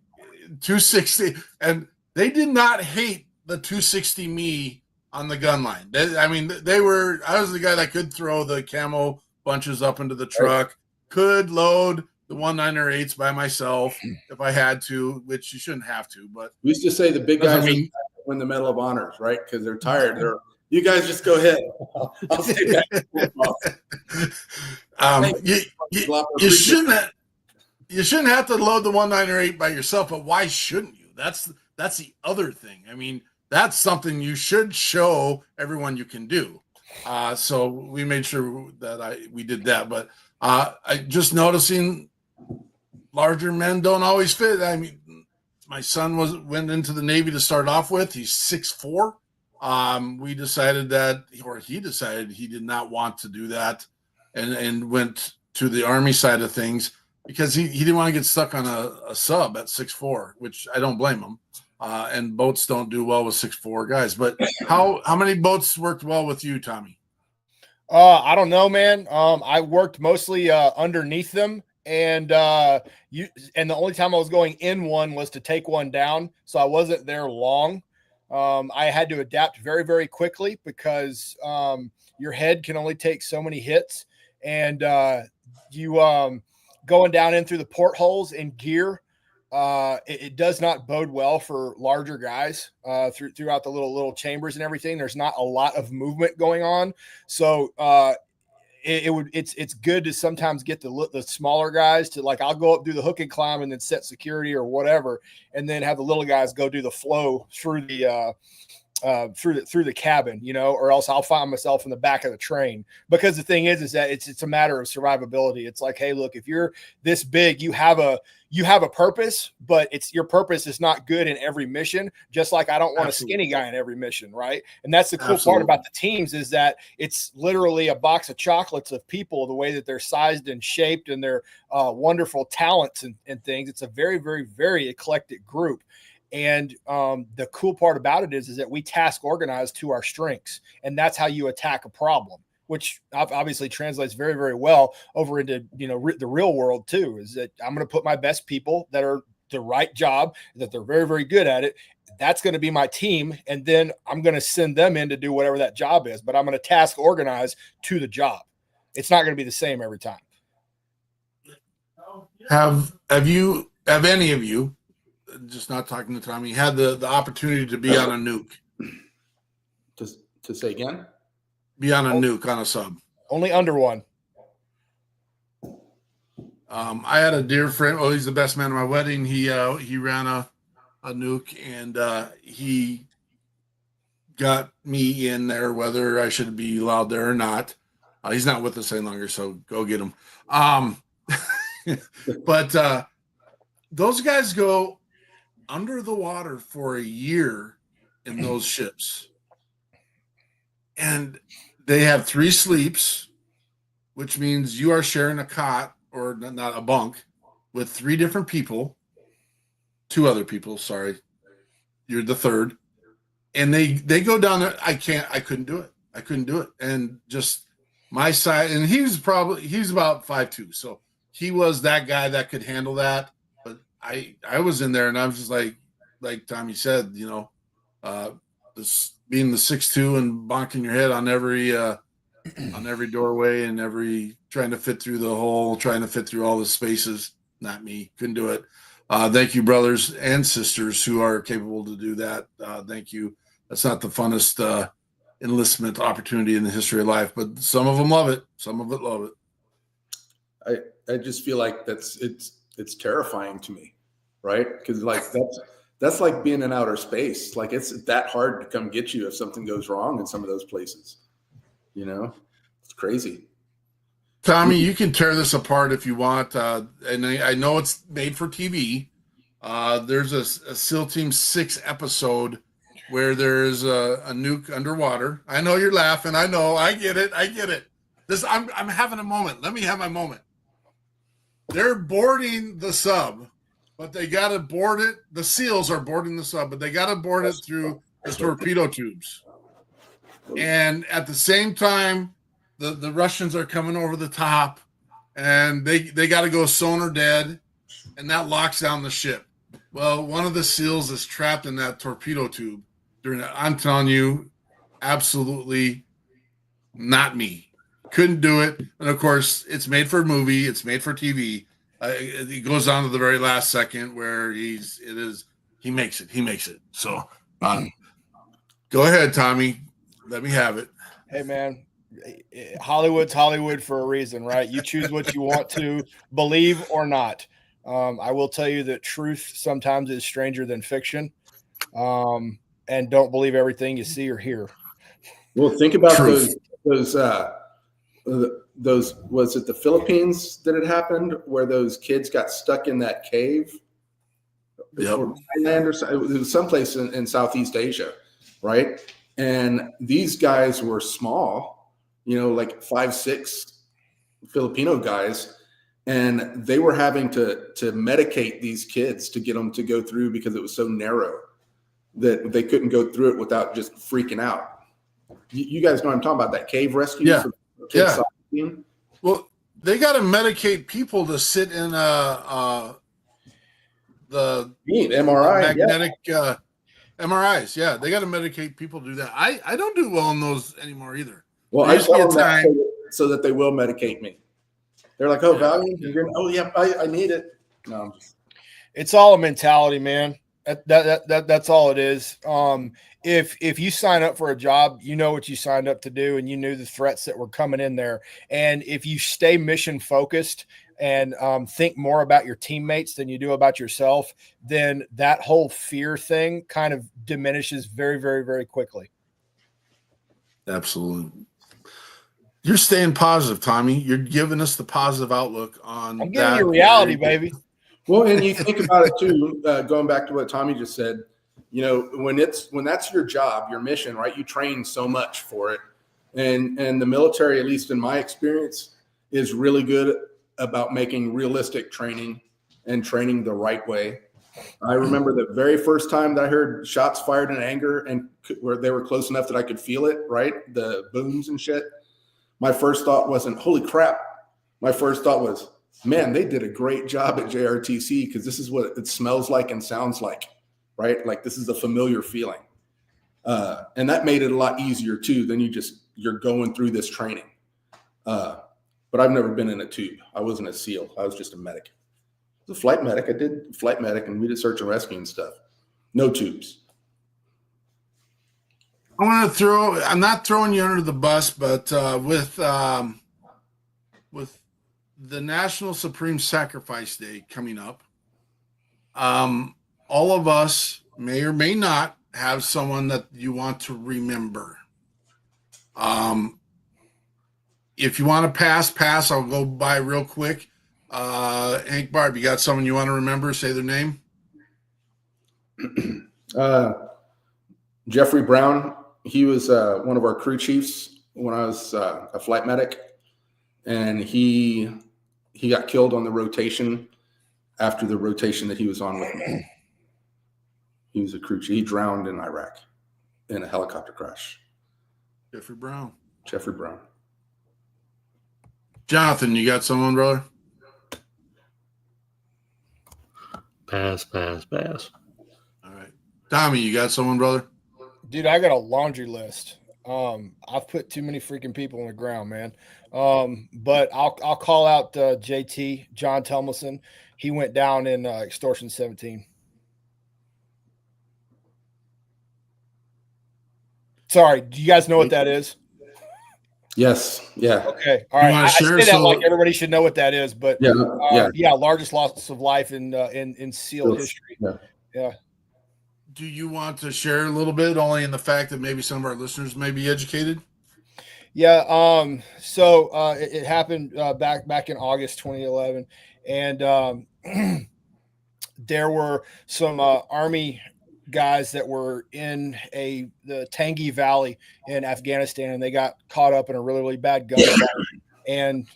260, and they did not hate the 260 me on the gun line. I was the guy that could throw the camo bunches up into the truck, could load the 198s by myself if I had to, which you shouldn't have to. But we used to say the big guys win the Medal of Honors, right? Because they're tired. You guys just go ahead. I'll stay back. You shouldn't have to load the 198 by yourself, but why shouldn't you? That's the other thing. I mean, that's something you should show everyone you can do. So we made sure that we did that. But I just noticing larger men don't always fit. I mean, my son went into the Navy to start off with. He's 6'4". He decided he did not want to do that, and went to the Army side of things because he didn't want to get stuck on a sub at 6'4", which I don't blame him. And boats don't do well with 6'4" guys. But how many boats worked well with you, Tommy? I don't know, man. I worked mostly underneath them, and the only time I was going in one was to take one down, so I wasn't there long. I had to adapt very, very quickly because your head can only take so many hits, and you going down in through the portholes in gear. It does not bode well for larger guys throughout the little chambers and everything. There's not a lot of movement going on, so it's good to sometimes get the smaller guys to, like, I'll go up do the hook and climb and then set security or whatever, and then have the little guys go do the flow through the cabin, or else I'll find myself in the back of the train. Because the thing is that it's a matter of survivability. It's like, hey, look, if you're this big, you have a purpose, but your purpose is not good in every mission. Just like I don't want a skinny guy in every mission, right? And that's the cool part about the teams is that it's literally a box of chocolates of people, the way that they're sized and shaped and their wonderful talents and things. It's a very, very, very eclectic group. And the cool part about it is that we task organize to our strengths, and that's how you attack a problem, which obviously translates very, very well over into, the real world too, is that I'm going to put my best people that are the right job, that they're very, very good at it. That's going to be my team. And then I'm going to send them in to do whatever that job is, but I'm going to task organize to the job. It's not going to be the same every time. Have any of you, just not talking to Tommy, had the opportunity to be on a nuke? To say again? Be on a nuke on a sub. Only under one. I had a dear friend. He's the best man at my wedding. He ran a nuke, and he got me in there, whether I should be allowed there or not. He's not with us any longer, so go get him. But those guys go under the water for a year in those ships. And they have 3 sleeps, which means you are sharing a cot, or not a bunk, with 3 different people, 2 other people. Sorry, you're the third. And they go down there. I couldn't do it. And just my side, and he's about 5'2", so he was that guy that could handle that. But I was in there, and I was just like Tommy said, this being the 6'2" and bonking your head on every doorway and trying to fit through the hole, trying to fit through all the spaces. Not me. Couldn't do it. Thank you, brothers and sisters who are capable to do that. Thank you. That's not the funnest enlistment opportunity in the history of life, but some of them love it. Some of it love it. I just feel like it's terrifying to me, right? Because like that's like being in outer space. Like it's that hard to come get you if something goes wrong in some of those places. You know, it's crazy. Tommy, you can tear this apart if you want, and I know it's made for TV. There's a SEAL Team 6 episode where there's a nuke underwater. I know you're laughing. I know. I get it. I'm having a moment. Let me have my moment. They're boarding the sub, but they got to board it. The SEALs are boarding the sub, but they got to board it through the torpedo tubes. And at the same time, the Russians are coming over the top, and they got to go sonar dead, and that locks down the ship. Well, one of the SEALs is trapped in that torpedo tube during that. I'm telling you, absolutely not me. Couldn't do it. And of course, it's made for a movie. It's made for TV. It goes on to the very last second where he makes it. So go ahead, Tommy. Let me have it. Hey, man. Hollywood's Hollywood for a reason, right? You choose what you want to believe or not. I will tell you that truth sometimes is stranger than fiction. And don't believe everything you see or hear. Well, think about Truth. those was it the Philippines that it happened where those kids got stuck in that cave? Yep. Or Thailand or it was someplace in Southeast Asia, right? And these guys were small, like 5'6" Filipino guys, and they were having to medicate these kids to get them to go through because it was so narrow that they couldn't go through it without just freaking out. You guys know what I'm talking about, that cave rescue? Yeah. For kids soccer team? Well, they got to medicate people to sit in the MRI, magnetic MRIs. Yeah, they got to medicate people to do that. I don't do well in those anymore either. Well, There I used to be a tell them that time- so that they will medicate me. They're like, "Oh, Valium, you're gonna, oh yeah, I need it." No, I'm just... It's all a mentality, man. That's all it is. If you sign up for a job, you know what you signed up to do, and you knew the threats that were coming in there. And if you stay mission focused and think more about your teammates than you do about yourself, then that whole fear thing kind of diminishes very, very, very quickly. Absolutely. You're staying positive, Tommy. You're giving us the positive outlook on. I'm giving you reality, baby. Well, and you think about it too. Going back to what Tommy just said, when that's your job, your mission, right? You train so much for it, and the military, at least in my experience, is really good about making realistic training and training the right way. I remember the very first time that I heard shots fired in anger and where they were close enough that I could feel it, right? The booms and shit. My first thought wasn't, holy crap. My first thought was, man, they did a great job at JRTC because this is what it smells like and sounds like, right? Like this is a familiar feeling. And that made it a lot easier too than you're going through this training. But I've never been in a tube. I wasn't a SEAL. I was just a medic. I was a flight medic. I did flight medic and we did search and rescue and stuff. No tubes. I'm not throwing you under the bus, but with the National Supreme Sacrifice Day coming up, all of us may or may not have someone that you want to remember. If you want to pass, I'll go by real quick. Hank, Barbe, you got someone you want to remember? Say their name. Jeffrey Brown. He was one of our crew chiefs when I was a flight medic, and he got killed on the rotation after the rotation that he was on with me. He was a crew chief. He drowned in Iraq in a helicopter crash. Jeffrey Brown. Jonathan, you got someone, brother? Pass. All right. Tommy, you got someone, brother? Dude, I got a laundry list. I've put too many freaking people on the ground, man. But I'll call out JT, John Telmelson. he went down in Extortion 17. Sorry, do you guys know what that is? Yes. Yeah. Okay. All right. I say that like everybody should know what that is, but yeah, largest loss of life in SEAL history. Yeah. Do you want to share a little bit, only in the fact that maybe some of our listeners may be educated? Yeah. So it happened back in August 2011, and there were some Army guys that were in the Tangi Valley in Afghanistan, and they got caught up in a really, really bad gunfight. And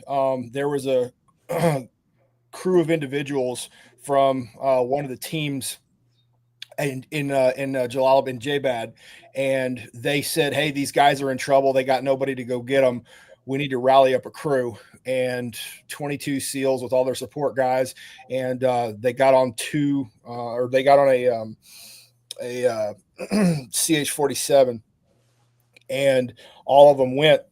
there was a crew of individuals from one of the teams in Jalal bin Jabad, and they said, "Hey, these guys are in trouble. They got nobody to go get them. We need to rally up a crew." And 22 SEALs with all their support guys, and they got on a CH-47, and all of them went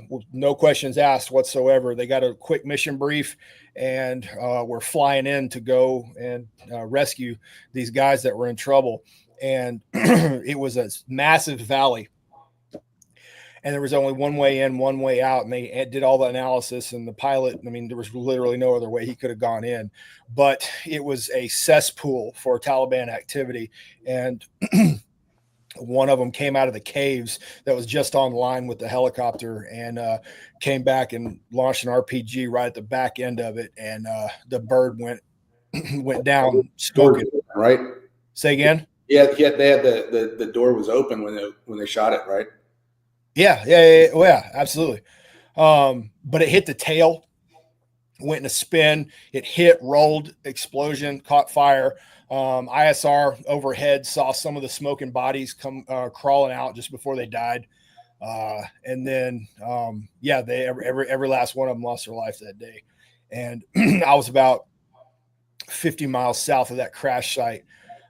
with no questions asked whatsoever. They got a quick mission brief, and were flying in to go and rescue these guys that were in trouble. And it was a massive valley, and there was only one way in, one way out, and they did all the analysis. And the pilot, I mean, there was literally no other way he could have gone in, but it was a cesspool for Taliban activity. And one of them came out of the caves that was just on line with the helicopter, and came back and launched an RPG right at the back end of it. And the bird went down smoking. Right. Say again? Yeah. They had the door was open when they shot it. Right. Yeah, absolutely. But it hit the tail, went in a spin. It hit, rolled, explosion, caught fire. ISR overhead saw some of the smoking bodies come crawling out just before they died. And then, they every last one of them lost their life that day. And I was about 50 miles south of that crash site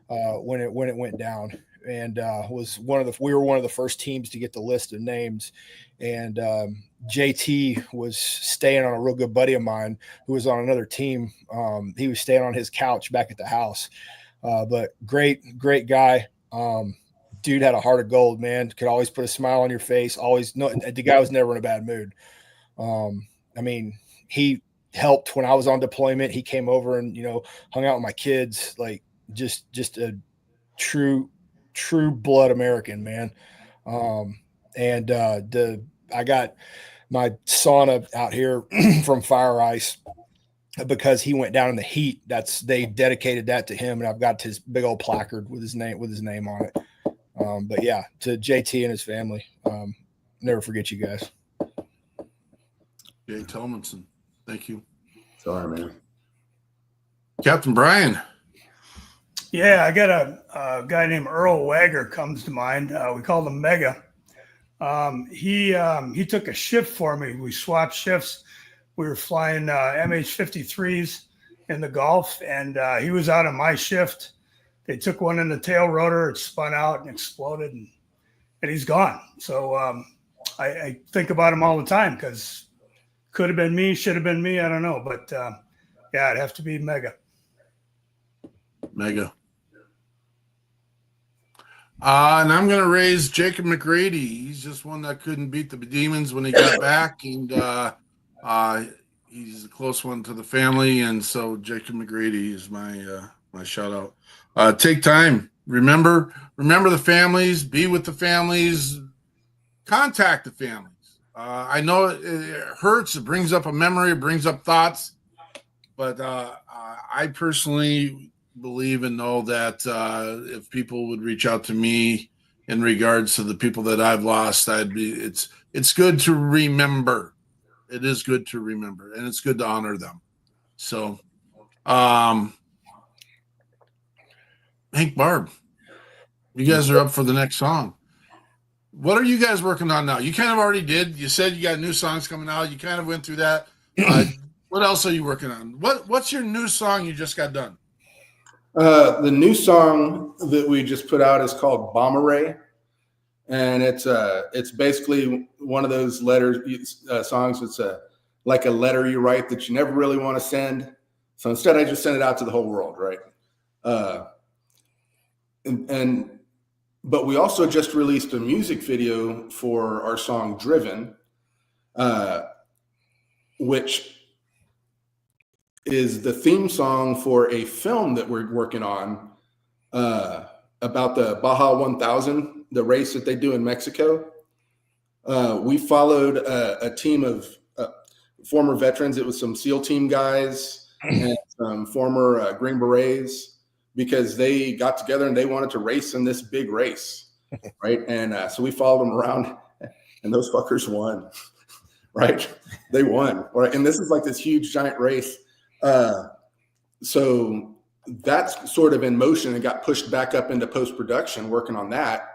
when it went down. And we were one of the first teams to get the list of names. And JT was staying on a real good buddy of mine who was on another team. He was staying on his couch back at the house. But great guy. Dude had a heart of gold, man. Could always put a smile on your face. The guy was never in a bad mood. I mean, he helped when I was on deployment. He came over and, hung out with my kids, like just a true blood American, man. I got my sauna out here from Fire Ice because he went down in the heat. They dedicated that to him, and I've got his big old placard with his name on it. But yeah, to JT and his family, never forget you guys. Jay Tolmanson, thank you. Sorry, man. Captain Brian. Yeah, I got a guy named Earl Wagger comes to mind. We called him Mega. He took a shift for me. We swapped shifts. We were flying MH-53s in the Gulf, and he was out on my shift. They took one in the tail rotor. It spun out and exploded, and he's gone. So I think about him all the time because could have been me, should have been me. I don't know. But, it'd have to be Mega. And I'm going to raise Jacob McGrady. He's just one that couldn't beat the demons when he got back, and he's a close one to the family. And so Jacob McGrady is my shout out. Take time. Remember the families. Be with the families. Contact the families. I know it hurts. It brings up a memory. It brings up thoughts. But I personally believe and know that if people would reach out to me in regards to the people that I've lost, it's good to remember. It is good to remember, and it's good to honor them. So, Hank, Barbe, you guys are up for the next song. What are you guys working on now? You kind of already did. You said you got new songs coming out. You kind of went through that. What else are you working on? What's your new song you just got done? The new song that we just put out is called Bomber Ray, and it's basically one of those songs. It's like a letter you write that you never really want to send. So instead, I just sent it out to the whole world, right? But we also just released a music video for our song Driven, which is the theme song for a film that we're working on about the Baja 1000, the race that they do in Mexico. We followed a team of former veterans. It was some SEAL team guys and some former Green Berets, because they got together and they wanted to race in this big race, right? And so we followed them around, and those fuckers won, right? They won, right? And this is like this huge giant race. So that's sort of in motion and got pushed back up into post-production, working on that.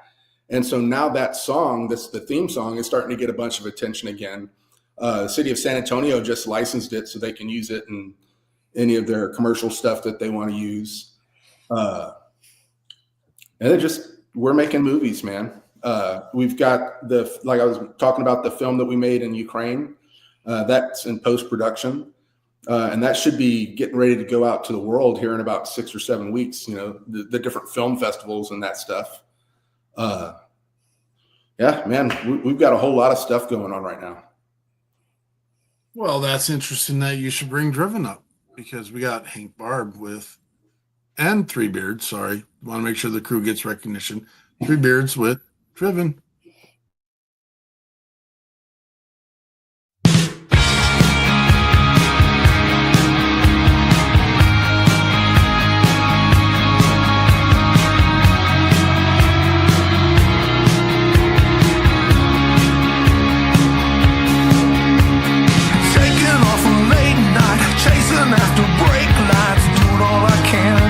And so now that song, the theme song, is starting to get a bunch of attention again. The city of San Antonio just licensed it so they can use it in any of their commercial stuff that they want to use. And we're making movies, man. We've got like I was talking about, the film that we made in Ukraine, that's in post-production. And that should be getting ready to go out to the world here in about 6 or 7 weeks, the different film festivals and that stuff. Yeah, man, we've got a whole lot of stuff going on right now. Well, that's interesting that you should bring Driven up, because we got Hank Barbe and Three Beards. Sorry. Want to make sure the crew gets recognition. Three Beards with Driven.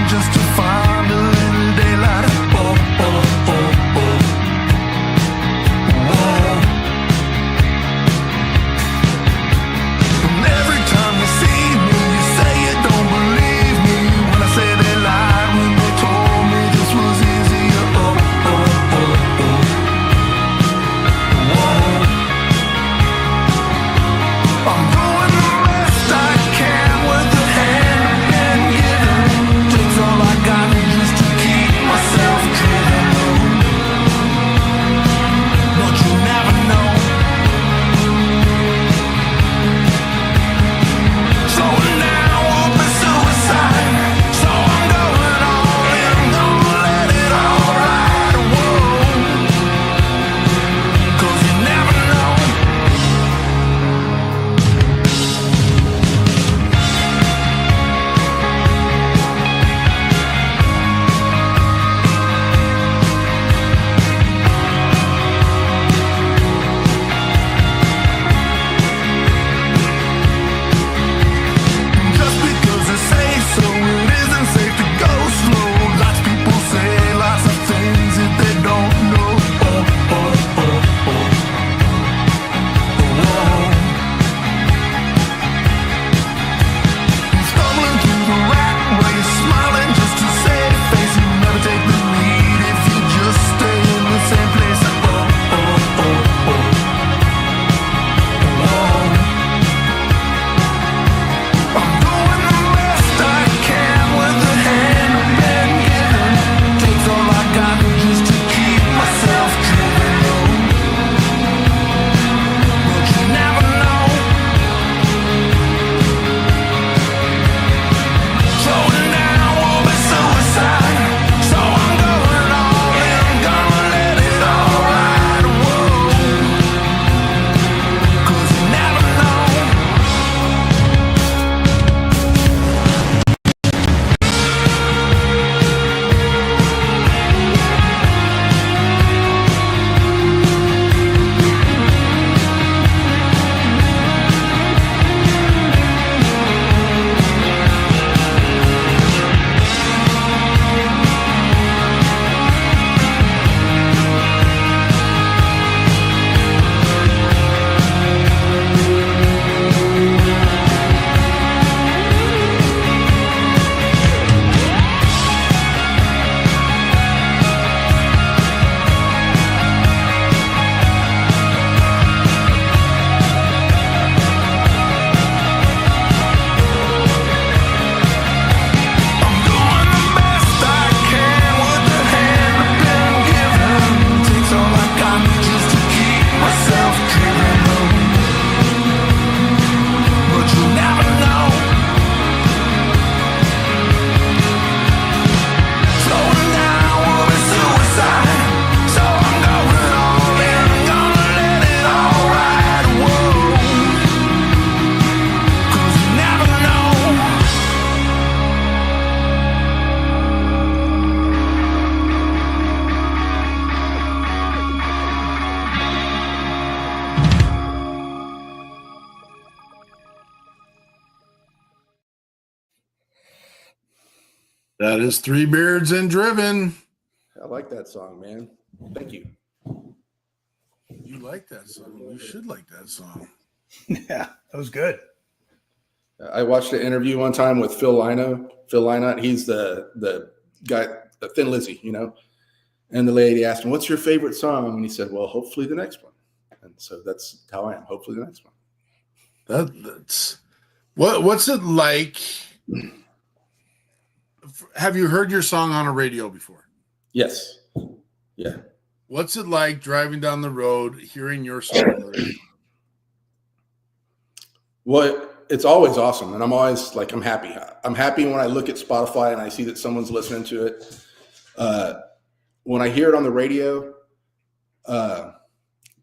Just to find a little daylight. Oh, oh, oh, oh. That is Three Beards and Driven. I like that song, man. Thank you. You like that song. You should like that song. Yeah, that was good. I watched an interview one time with Phil Lynott. He's the guy, the Thin Lizzy, you know. And the lady asked him, "What's your favorite song?" And he said, "Well, hopefully the next one." And so that's how I am. Hopefully the next one. That's what's it like? Have you heard your song on a radio before? Yes. Yeah. What's it like driving down the road, hearing your song on the radio? Well, it's always awesome. And I'm always like, I'm happy. I'm happy when I look at Spotify and I see that someone's listening to it. When I hear it on the radio, the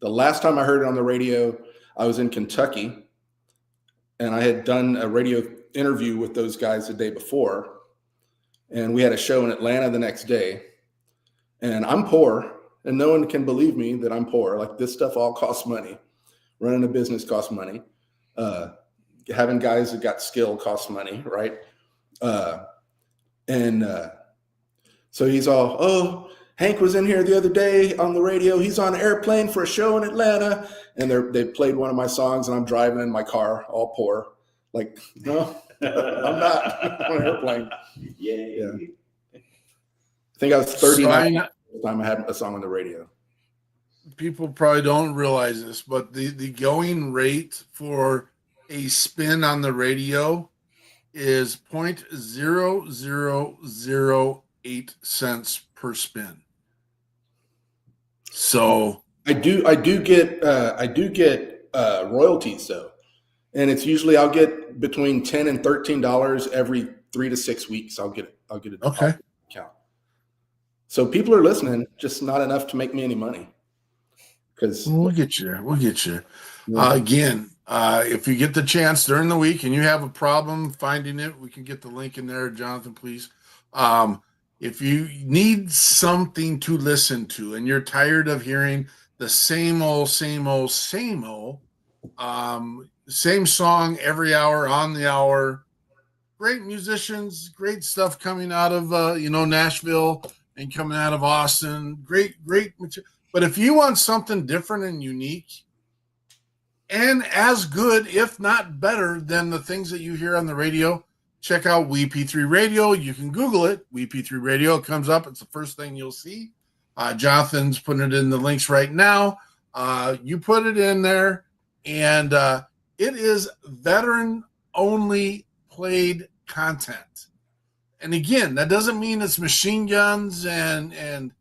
last time I heard it on the radio, I was in Kentucky, and I had done a radio interview with those guys the day before, and we had a show in Atlanta the next day. And I'm poor, and no one can believe me that I'm poor. Like, this stuff all costs money. Running a business costs money. Having guys that got skill costs money, right? So he's all, "Oh, Hank was in here the other day on the radio. He's on an airplane for a show in Atlanta." And they played one of my songs, and I'm driving in my car, all poor. Like, no, I'm not on an airplane. Yeah. I think I was 39 the time I had a song on the radio. People probably don't realize this, but the going rate for a spin on the radio is 0.0008 cents per spin. So I do get royalties though, and it's usually I'll get between $10 and $13 every 3 to 6 weeks. I'll get a okay account. So people are listening, just not enough to make me any money. Because we'll get you. Again, if you get the chance during the week and you have a problem finding it, we can get the link in there, Jonathan, please. If you need something to listen to and you're tired of hearing the same song every hour on the hour, great musicians, great stuff coming out of Nashville and coming out of Austin, great material. But if you want something different and unique and as good, if not better, than the things that you hear on the radio, check out WeP3 Radio. You can Google it, WeP3 Radio. It comes up. It's the first thing you'll see. Jonathan's putting it in the links right now. You put it in there, and it is veteran-only played content. And again, that doesn't mean it's machine guns and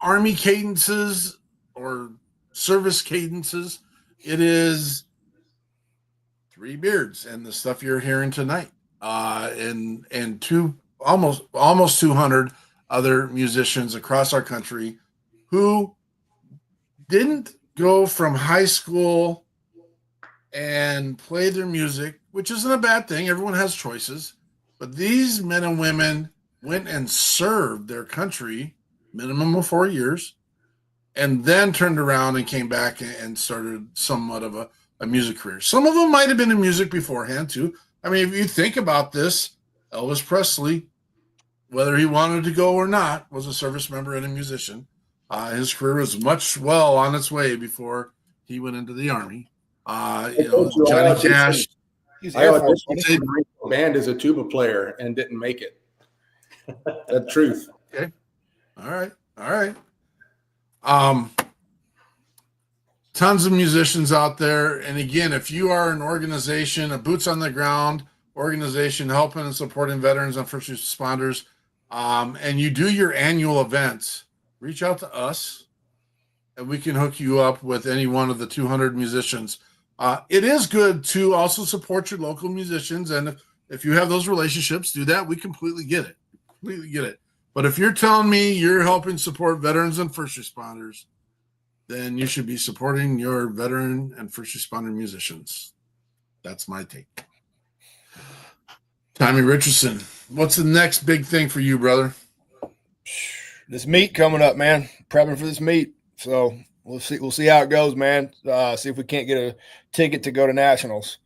Army cadences or service cadences. It is Three Beards and the stuff you're hearing tonight, and almost 200 other musicians across our country who didn't go from high school and play their music, which isn't a bad thing. Everyone has choices, but these men and women went and served their country minimum of 4 years, and then turned around and came back and started somewhat of a music career. Some of them might have been in music beforehand too. I mean, if you think about this, Elvis Presley, whether he wanted to go or not, was a service member and a musician. His career was much well on its way before he went into the Army. Johnny Cash. I auditioned for a band as a tuba player and didn't make it. That's truth. Okay. All right. Tons of musicians out there. And again, if you are an organization, a boots on the ground organization helping and supporting veterans and first responders, and you do your annual events, reach out to us and we can hook you up with any one of the 200 musicians. It is good to also support your local musicians. And if you have those relationships, do that. We completely get it. But if you're telling me you're helping support veterans and first responders, then you should be supporting your veteran and first responder musicians. That's my take. Tommy Richardson, what's the next big thing for you, brother? This meet coming up, man. Prepping for this meet. So we'll see how it goes, man. See if we can't get a ticket to go to nationals.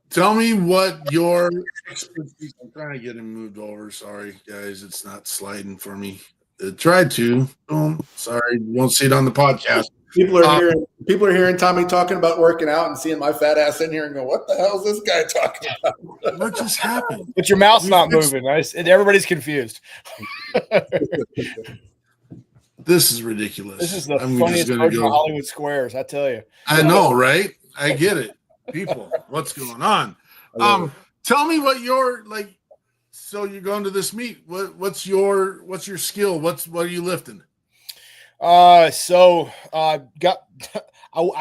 Tell me what your expertise. I'm trying to get him moved over. Sorry, guys, it's not sliding for me. It tried to. Oh, sorry, you won't see it on the podcast. People are hearing Tommy talking about working out and seeing my fat ass in here and go, "What the hell is this guy talking about?" What just happened? But your mouth's not moving, right? And everybody's confused. This is ridiculous. This is the funniest version of Hollywood Squares, I tell you. I know, right? I get it. People, what's going on? Tell me what your like. So you're going to this meet. What's your skill? What are you lifting? I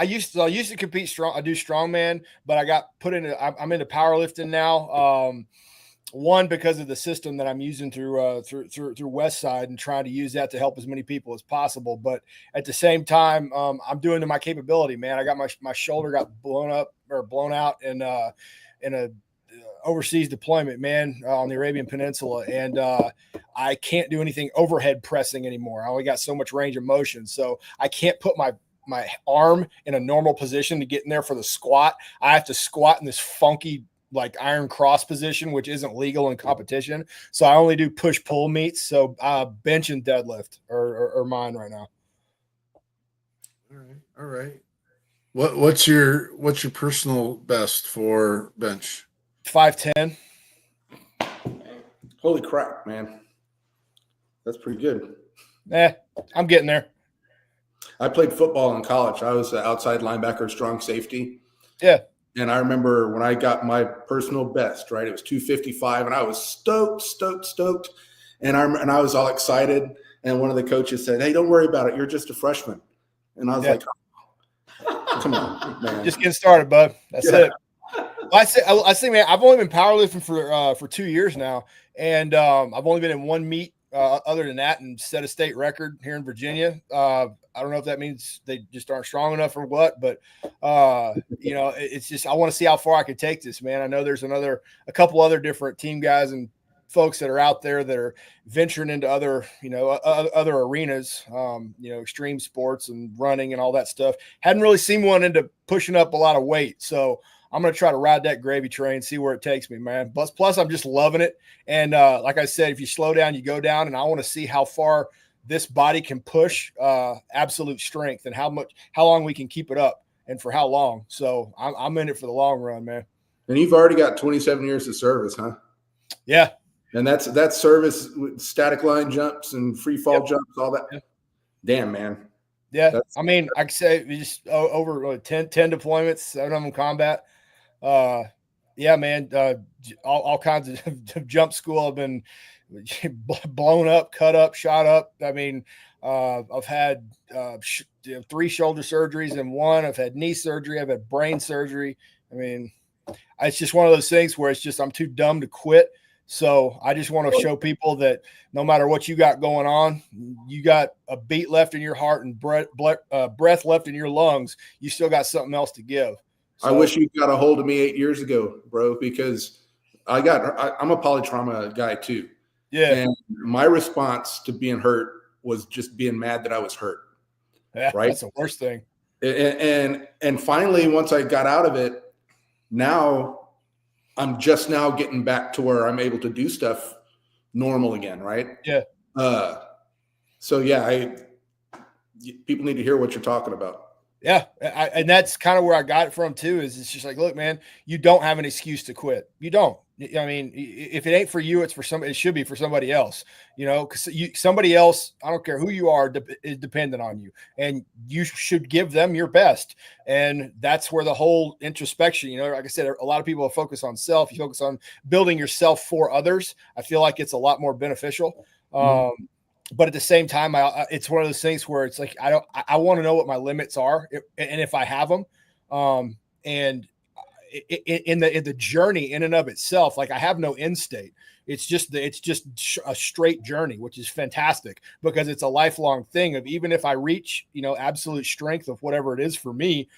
used to compete strong. I do strongman, but I got put into. I'm into powerlifting now. One, because of the system that I'm using through West Side and trying to use that to help as many people as possible. But at the same time, I'm doing to my capability, man. I got my shoulder got blown out in a overseas deployment, man, on the Arabian Peninsula. And I can't do anything overhead pressing anymore. I only got so much range of motion. So I can't put my arm in a normal position to get in there for the squat. I have to squat in this funky like iron cross position, which isn't legal in competition. So I only do push pull meets. So bench and deadlift are mine right now. All right. What's your personal best for bench? 5'10". Holy crap, man. That's pretty good. I'm getting there. I played football in college. I was an outside linebacker, strong safety. Yeah. And I remember when I got my personal best, right? It was 255, and I was stoked. And I was all excited. And one of the coaches said, "Hey, don't worry about it. You're just a freshman." And I was like, oh, "Come on, man. Just getting started, bud. That's it." I say, man, I've only been powerlifting for 2 years now, and I've only been in one meet other than that, and set a state record here in Virginia. I don't know if that means they just aren't strong enough or what, but it's just I want to see how far I can take this, man. I know there's a couple other different team guys and folks that are out there that are venturing into other arenas, extreme sports and running and all that stuff. Hadn't really seen one into pushing up a lot of weight, so I'm going to try to ride that gravy train, see where it takes me, man. Plus, I'm just loving it. And like I said, if you slow down, you go down. And I want to see how far this body can push absolute strength and how long we can keep it up and for how long. So I'm in it for the long run, man. And you've already got 27 years of service, huh? Yeah. And that's service with static line jumps and free fall jumps, all that. Yep. Damn, man. Yeah. I mean, I could say just over 10 deployments, 7 of them combat. Yeah, man, all kinds of jump school. I've been blown up, cut up, shot up. I mean, I've had 3 shoulder surgeries in one. I've had knee surgery. I've had brain surgery. I mean, it's just one of those things where it's just I'm too dumb to quit. So I just want to show people that no matter what you got going on, you got a beat left in your heart and breath left in your lungs. You still got something else to give. So, I wish you got a hold of me 8 years ago, bro, because I'm a polytrauma guy too. Yeah. And my response to being hurt was just being mad that I was hurt. Yeah, right. That's the worst thing. And finally, once I got out of it, now I'm just now getting back to where I'm able to do stuff normal again. Right. Yeah. So yeah, people need to hear what you're talking about. Yeah. And that's kind of where I got it from too, is it's just like, look, man, you don't have an excuse to quit. You don't. I mean, if it ain't for you, it's for somebody. It should be for somebody else, because somebody else, I don't care who you are, is dependent on you, and you should give them your best. And that's where the whole introspection, like I said, a lot of people focus on self. You focus on building yourself for others. I feel like it's a lot more beneficial. But at the same time, it's one of those things where it's like, I want to know what my limits are and if I have them. And in the journey in and of itself, like I have no end state. It's just a straight journey, which is fantastic because it's a lifelong thing of even if I reach, absolute strength of whatever it is for me,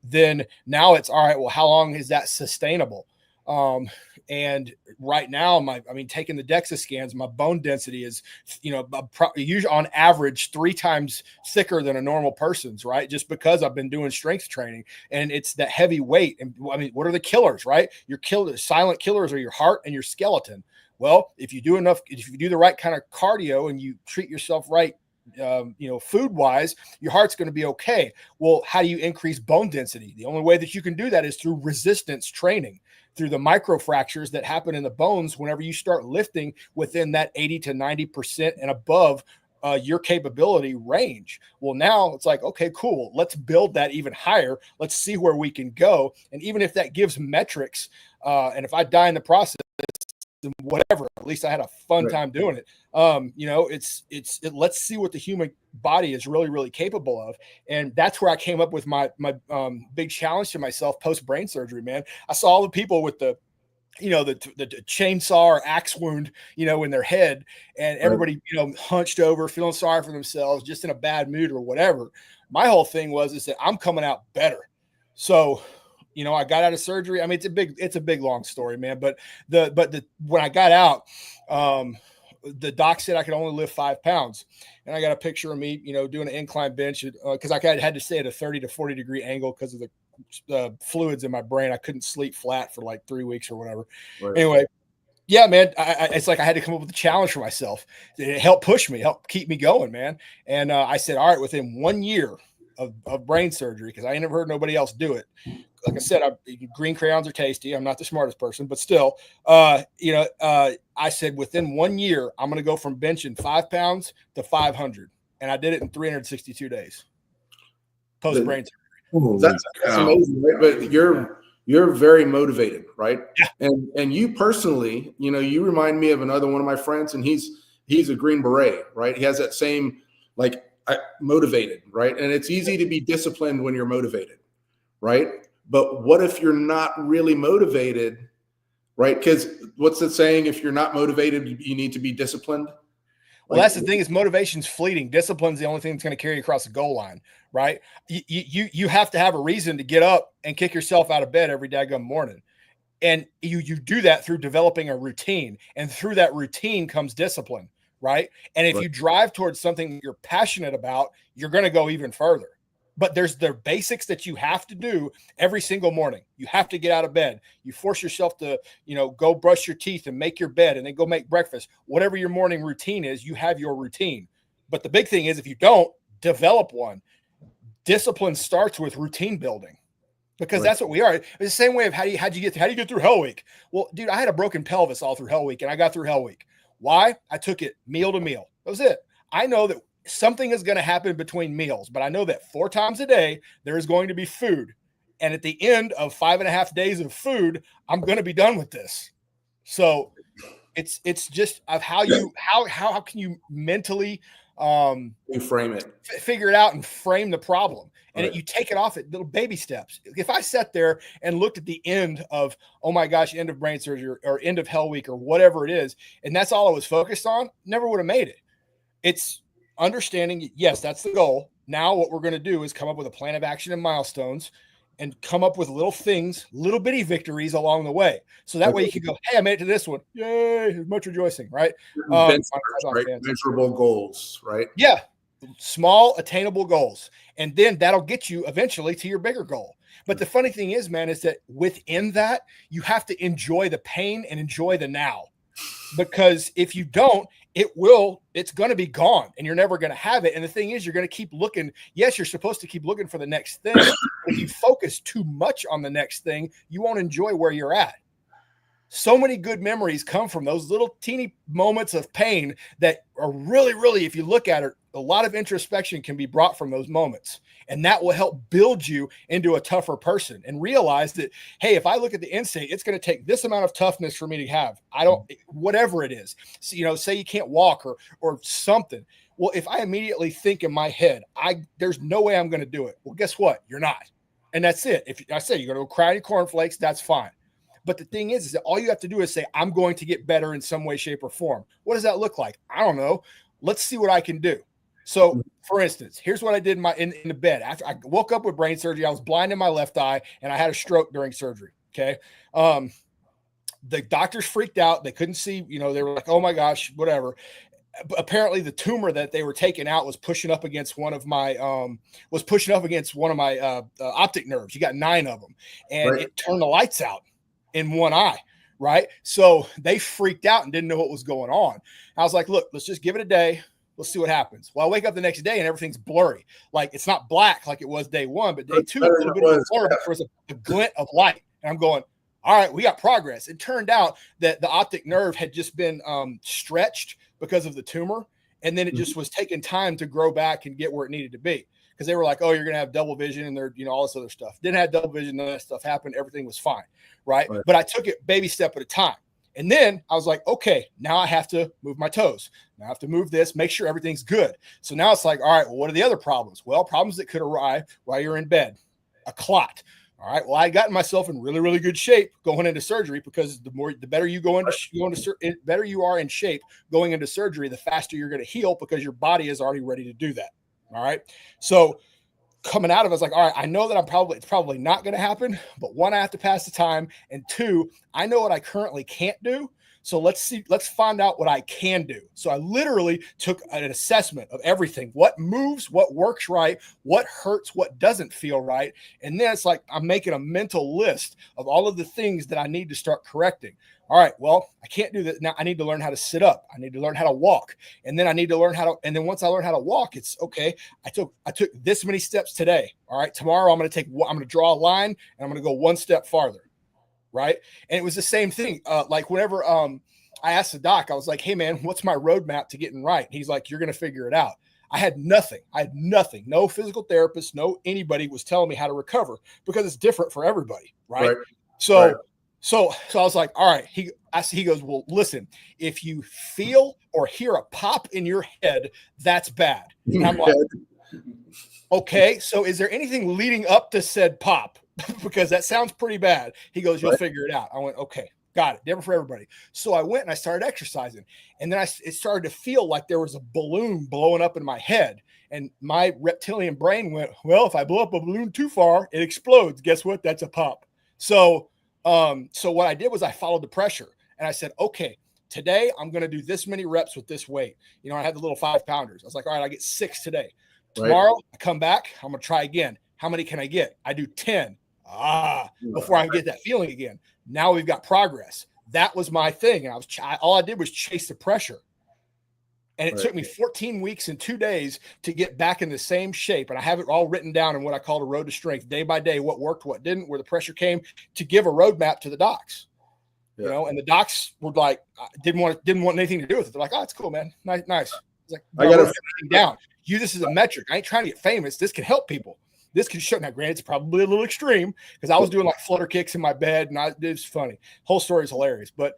then now it's all right. Well, how long is that sustainable? And right now, taking the DEXA scans, my bone density is, usually on average 3 times thicker than a normal person's, right? Just because I've been doing strength training, and it's that heavy weight. And what are the killers, right? Silent killers are your heart and your skeleton. Well, if you do the right kind of cardio and you treat yourself right, food wise, your heart's going to be okay. Well, how do you increase bone density? The only way that you can do that is through resistance training, through the microfractures that happen in the bones whenever you start lifting within that 80 to 90% and above your capability range. Well, now it's like, okay, cool. Let's build that even higher. Let's see where we can go. And even if that gives metrics, and if I die in the process, whatever, at least I had a fun time doing it. Let's see what the human body is really, really capable of. And that's where I came up with my big challenge to myself post brain surgery, man. I saw all the people with the chainsaw or axe wound, in their head, and everybody, hunched over, feeling sorry for themselves, just in a bad mood or whatever. My whole thing is that I'm coming out better. So, I got out of surgery. It's a big, long story, man. But when I got out, the doc said I could only lift 5 pounds. And I got a picture of me, doing an incline bench because I had to stay at a 30 to 40 degree angle because of the fluids in my brain. I couldn't sleep flat for like 3 weeks or whatever. Right. Anyway, yeah, man, it's like I had to come up with a challenge for myself. It helped push me, helped keep me going, man. And I said, all right, within 1 year of brain surgery, because I ain't never heard nobody else do it. Like I said, green crayons are tasty. I'm not the smartest person, but still, I said within 1 year, I'm going to go from benching 5 pounds to 500. And I did it in 362 days post brain surgery. That's amazing, right? But you're very motivated, right? Yeah. And you personally, you remind me of another one of my friends, and he's a Green Beret, right? He has that same, motivated, right? And it's easy to be disciplined when you're motivated, right? But what if you're not really motivated, right? Because what's the saying? If you're not motivated, you need to be disciplined. Well, that's the thing, is motivation's fleeting. Discipline's the only thing that's going to carry you across the goal line, right? You have to have a reason to get up and kick yourself out of bed every daggone morning. And you do that through developing a routine. And through that routine comes discipline, right? And if you drive towards something you're passionate about, you're going to go even further. But there's the basics that you have to do every single morning. You have to get out of bed. You force yourself to, go brush your teeth and make your bed and then go make breakfast. Whatever your morning routine is, you have your routine. But the big thing is, if you don't develop one, discipline starts with routine building, because that's what we are. It's the same way of how do you get through Hell Week? Well, dude, I had a broken pelvis all through Hell Week, and I got through Hell Week. Why? I took it meal to meal. That was it. I know that something is going to happen between meals, but I know that 4 times a day there is going to be food. And at the end of 5.5 days of food, I'm going to be done with this. So it's just of how can you mentally you frame it, figure it out and frame the problem. And you take it off at little baby steps. If I sat there and looked at the end of, oh my gosh, end of brain surgery or end of Hell Week or whatever it is, and that's all I was focused on, never would have made it. It's understanding, yes, that's the goal. Now what we're going to do is come up with a plan of action and milestones and come up with little things, little bitty victories along the way. So that way you can go, hey, I made it to this one. Yay, much rejoicing, right? Measurable goals, right? Yeah. Small, attainable goals. And then that'll get you eventually to your bigger goal. But the funny thing is, man, is that within that, you have to enjoy the pain and enjoy the now. Because if you don't, it's going to be gone and you're never going to have it. And the thing is, you're going to keep looking. Yes, you're supposed to keep looking for the next thing. If you focus too much on the next thing, you won't enjoy where you're at. So many good memories come from those little teeny moments of pain that are really, really, if you look at it, a lot of introspection can be brought from those moments. And that will help build you into a tougher person and realize that, hey, if I look at the end state, it's going to take this amount of toughness for me to have. Whatever it is, so, say you can't walk or something. Well, if I immediately think in my head, there's no way I'm going to do it. Well, guess what? You're not. And that's it. If I say you're going to go cry on your cornflakes, that's fine. But the thing is that all you have to do is say, I'm going to get better in some way, shape, or form. What does that look like? I don't know. Let's see what I can do. So, for instance, here's what I did in the bed. After I woke up with brain surgery, I was blind in my left eye, and I had a stroke during surgery. Okay. The doctors freaked out. They couldn't see, they were like, oh my gosh, whatever. But apparently the tumor that they were taking out was pushing up against one of my optic nerves. You got 9 of them, and it turned the lights out in one eye. Right. So they freaked out and didn't know what was going on. I was like, look, let's just give it a day. Let's see what happens. Well, I wake up the next day and everything's blurry. Like, it's not black like it was day 1, but day 2, a little bit of blur, but there was a glint of light. And I'm going, all right, we got progress. It turned out that the optic nerve had just been stretched because of the tumor. And then it just was taking time to grow back and get where it needed to be. Because they were like, oh, you're going to have double vision and there, all this other stuff. Didn't have double vision. None of that stuff happened. Everything was fine. Right. But I took it baby step at a time. And then I was like, okay, now I have to move my toes. Now I have to move this, make sure everything's good. So now it's like, all right, well, what are the other problems? Well, problems that could arrive while you're in bed. A clot. All right. Well, I gotten myself in really, really good shape going into surgery, because the better you better you are in shape going into surgery, the faster you're going to heal, because your body is already ready to do that. All right. So coming out of it, I was like, all right, I know that it's probably not going to happen, but 1, I have to pass the time. And 2, I know what I currently can't do. So let's find out what I can do. So I literally took an assessment of everything, what moves, what works right, what hurts, what doesn't feel right. And then it's like, I'm making a mental list of all of the things that I need to start correcting. All right, well, I can't do that. Now I need to learn how to sit up. I need to learn how to walk. And then I need to learn and then once I learn how to walk, it's okay. I took this many steps today. All right, tomorrow I'm going to draw a line and I'm going to go 1 step farther. Right. And it was the same thing. Like whenever I asked the doc, I was like, hey man, what's my roadmap to getting right? And he's like, you're going to figure it out. I had nothing. No physical therapist, no anybody was telling me how to recover, because it's different for everybody. Right. So I was like, all right. He goes, well, listen, if you feel or hear a pop in your head, that's bad. And I'm like, okay, so is there anything leading up to said pop? Because that sounds pretty bad. He goes, you'll figure it out. I went, okay, got it. Different for everybody. So I went and I started exercising, and then it started to feel like there was a balloon blowing up in my head. And my reptilian brain went, well, if I blow up a balloon too far, it explodes. Guess what? That's a pop. So what I did was I followed the pressure, and I said, okay, today I'm going to do this many reps with this weight. I had the little 5-pounders. I was like, all right, I get 6 today. Tomorrow I come back. I'm going to try again. How many can I get? I do 10. Before I can get that feeling again. Now we've got progress. That was my thing. And all I did was chase the pressure. And it took me 14 weeks and 2 days to get back in the same shape. And I have it all written down in what I call a road to strength, day by day, what worked, what didn't, where the pressure came, to give a roadmap to the docs. And the docs were like, didn't want anything to do with it. They're like, oh, it's cool, man. Nice. It's like, I got to everything down. Use this as a metric. I ain't trying to get famous. This can help people. This can show. Now, granted, it's probably a little extreme, because I was doing like flutter kicks in my bed, and it was funny. Whole story is hilarious, but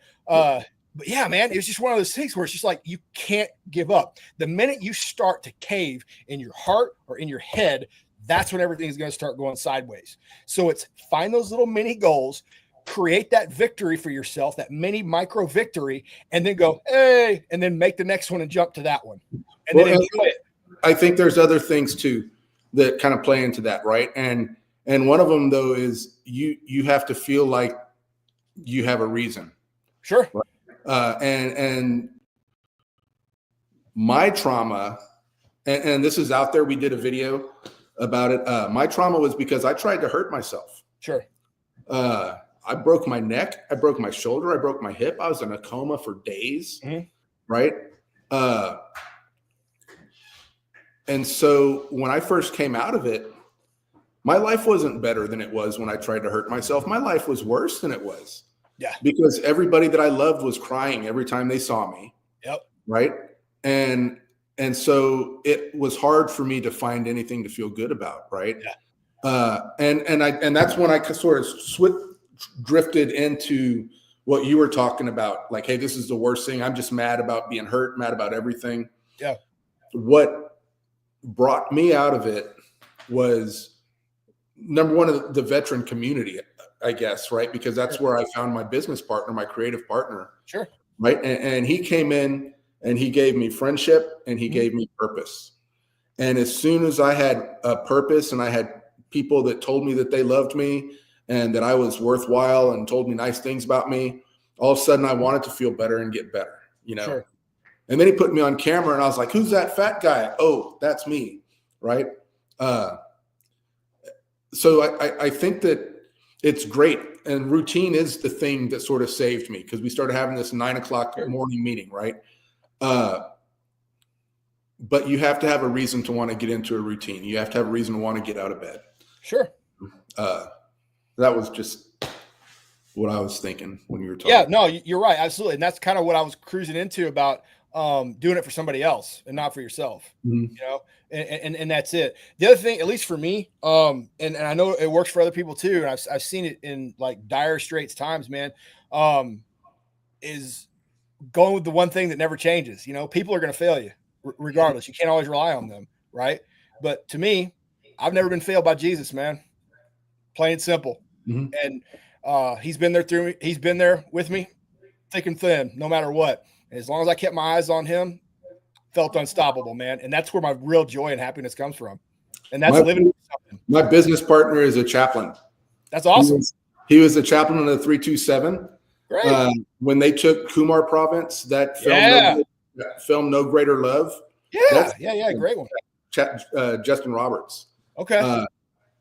yeah, man, it was just one of those things where it's just like, you can't give up. The minute you start to cave in your heart or in your head, that's when everything's going to start going sideways. So it's find those little mini goals, create that victory for yourself, that mini micro victory, and then go, hey, and then make the next one and jump to that one, and then enjoy it. I think there's other things too that kind of play into that, right? And one of them, though, is you have to feel like you have a reason. Sure. Right? And my trauma, and this is out there. We did a video about it. My trauma was because I tried to hurt myself. Sure. I broke my neck. I broke my shoulder. I broke my hip. I was in a coma for days. Right. And so when I first came out of it, my life wasn't better than it was when I tried to hurt myself. My life was worse than it was. Yeah. Because everybody that I loved was crying every time they saw me. Yep. Right. And so it was hard for me to find anything to feel good about. Right. Yeah. And that's when I sort of drifted into what you were talking about. Like, hey, this is the worst thing. I'm just mad about being hurt, mad about everything. Yeah. What brought me out of it was, number one, the veteran community, I guess, right? Because that's where I found my business partner, my creative partner. Sure. Right. And he came in and he gave me friendship and he gave me purpose. And as soon as I had a purpose and I had people that told me that they loved me and that I was worthwhile and told me nice things about me, all of a sudden I wanted to feel better and get better, you know. Sure. And then he put me on camera, and I was like, "Who's that fat guy?" Oh, that's me, right? So I think that it's great, and routine is the thing that sort of saved me, because we started having this 9 o'clock morning meeting, right? But you have to have a reason to want to get into a routine. You have to have a reason to want to get out of bed. Sure. That was just what I was thinking when you were talking. Yeah, no, you're right. Absolutely. And that's kind of what I was cruising into about doing it for somebody else and not for yourself, you know, and that's it. The other thing, at least for me, and I know it works for other people too, and I've seen it in like dire straits times, man, is going with the one thing that never changes. You know, people are going to fail you regardless. You can't always rely on them, right? But to me, I've never been failed by Jesus, man. Plain and simple. And he's been there through me. He's been there with me, thick and thin, no matter what. And as long as I kept my eyes on him, felt unstoppable, man. And that's where my real joy and happiness comes from. And that's living for something. My business partner is a chaplain. That's awesome. He was a chaplain in the 327. Great. When they took Kumar Province, that film, No Greater Love. Yeah. Great one. Justin Roberts. Okay.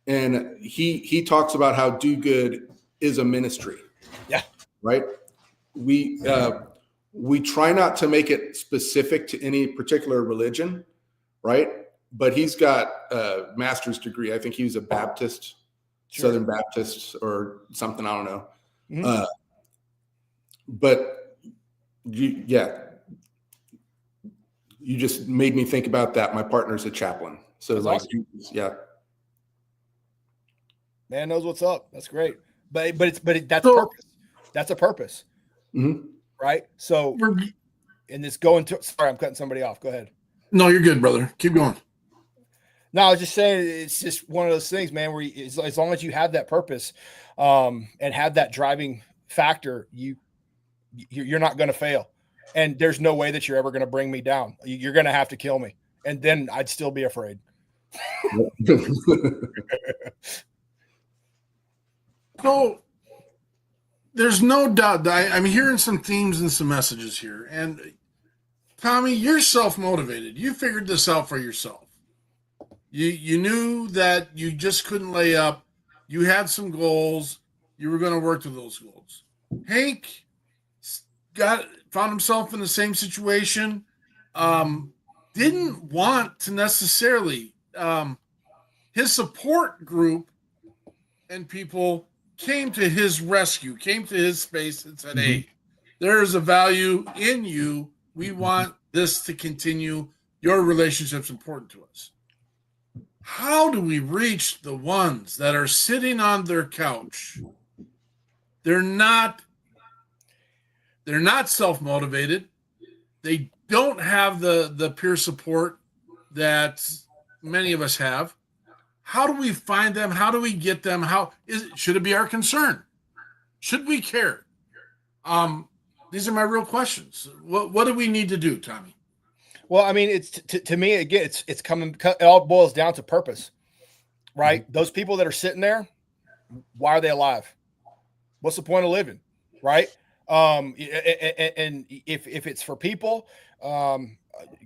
And he talks about how do good is a ministry. Yeah. Right. We try not to make it specific to any particular religion, right? But he's got a master's degree. I think he was a Baptist, Southern Baptist or something. I don't know. But you just made me think about that. My partner's a chaplain. So that's awesome. Man knows what's up. That's great. But that's purpose. That's a purpose. Right. So, and this going to, sorry, I'm cutting somebody off. Go ahead. No, you're good, brother. Keep going. No, I was just saying, it's just one of those things, man, where as long as you have that purpose, and have that driving factor, you're not going to fail. And there's no way that you're ever going to bring me down. You're going to have to kill me. And then I'd still be afraid. So there's no doubt that I'm hearing some themes and some messages here. And Tommy, you're self-motivated. You figured this out for yourself. You knew that you just couldn't lay up. You had some goals. You were going to work to those goals. Hank found himself in the same situation. Didn't want to necessarily. His support group and people came to his rescue, came to his space and said, hey, there is a value in you. We want this to continue. Your relationship's important to us. How do we reach the ones that are sitting on their couch? They're not self-motivated. They don't have the peer support that many of us have. How do we find them? How do we get them? Should it be our concern? Should we care? These are my real questions. What do we need to do, Tommy? Well, I mean, it's to me, again, it all boils down to purpose, right? Those people that are sitting there, why are they alive? What's the point of living? Right. And if it's for people,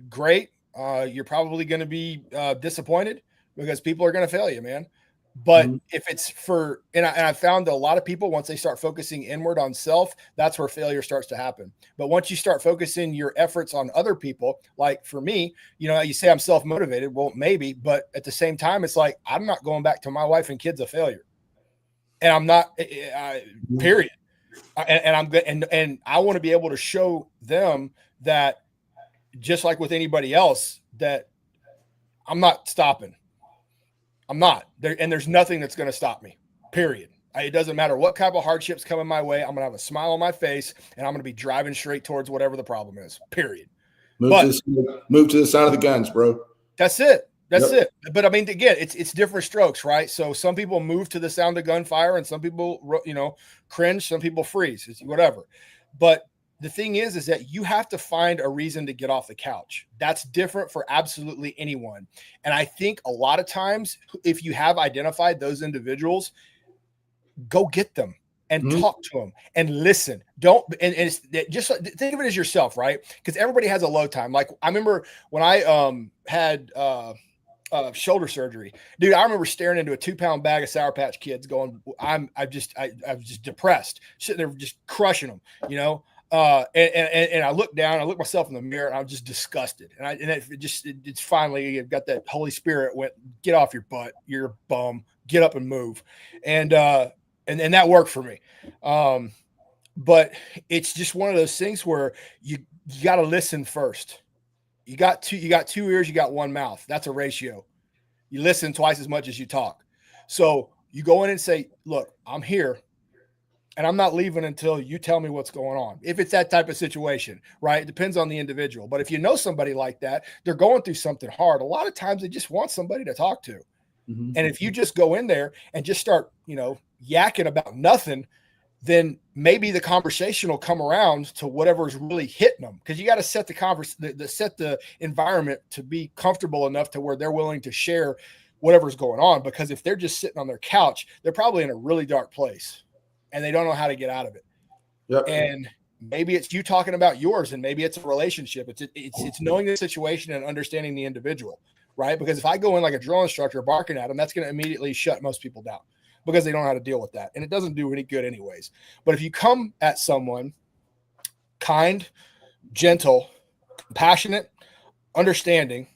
great. You're probably going to be disappointed because people are going to fail you, man. But if it's for, and I found that a lot of people, once they start focusing inward on self, that's where failure starts to happen. But once you start focusing your efforts on other people, like for me, you say I'm self-motivated. Well, maybe, but at the same time, it's like, I'm not going back to my wife and kids a failure. And I'm not, period. And I want to be able to show them that, just like with anybody else, that I'm not stopping. I'm not there, and there's nothing that's going to stop me, period. It doesn't matter what kind of hardships coming my way. I'm going to have a smile on my face, and I'm going to be driving straight towards whatever the problem is, period. Move to the sound of the guns, bro. That's it. That's it. But I mean, again, it's different strokes, right? So some people move to the sound of gunfire, and some people, cringe. Some people freeze. It's whatever. But the thing is that you have to find a reason to get off the couch. That's different for absolutely anyone. And I think a lot of times, if you have identified those individuals, go get them. and talk to them and listen. Don't, and it's just think of it as yourself, right? Because everybody has a low time. Like I remember when I had shoulder surgery, dude. I remember staring into a 2-pound bag of Sour Patch Kids, going, I was just depressed, sitting there just crushing them, you know. And I looked down, I looked myself in the mirror, and I was just disgusted. And it's finally got that Holy Spirit went, get off your butt, you're a bum, get up and move, and that worked for me. But it's just one of those things where you got to listen first. You got two ears, you got one mouth. That's a ratio. You listen twice as much as you talk. So you go in and say, look, I'm here and I'm not leaving until you tell me what's going on. If it's that type of situation, right? It depends on the individual. But if you know somebody like that, they're going through something hard. A lot of times they just want somebody to talk to. Mm-hmm. And if you just go in there and just start, yakking about nothing, then maybe the conversation will come around to whatever's really hitting them. Because you got to set set the environment to be comfortable enough to where they're willing to share whatever's going on. Because if they're just sitting on their couch, they're probably in a really dark place and they don't know how to get out of it. Yep. And maybe it's you talking about yours, and maybe it's a relationship. It's knowing the situation and understanding the individual, right? Because if I go in like a drill instructor barking at them, that's going to immediately shut most people down, because they don't know how to deal with that. And it doesn't do any good anyways. But if you come at someone kind, gentle, compassionate, understanding,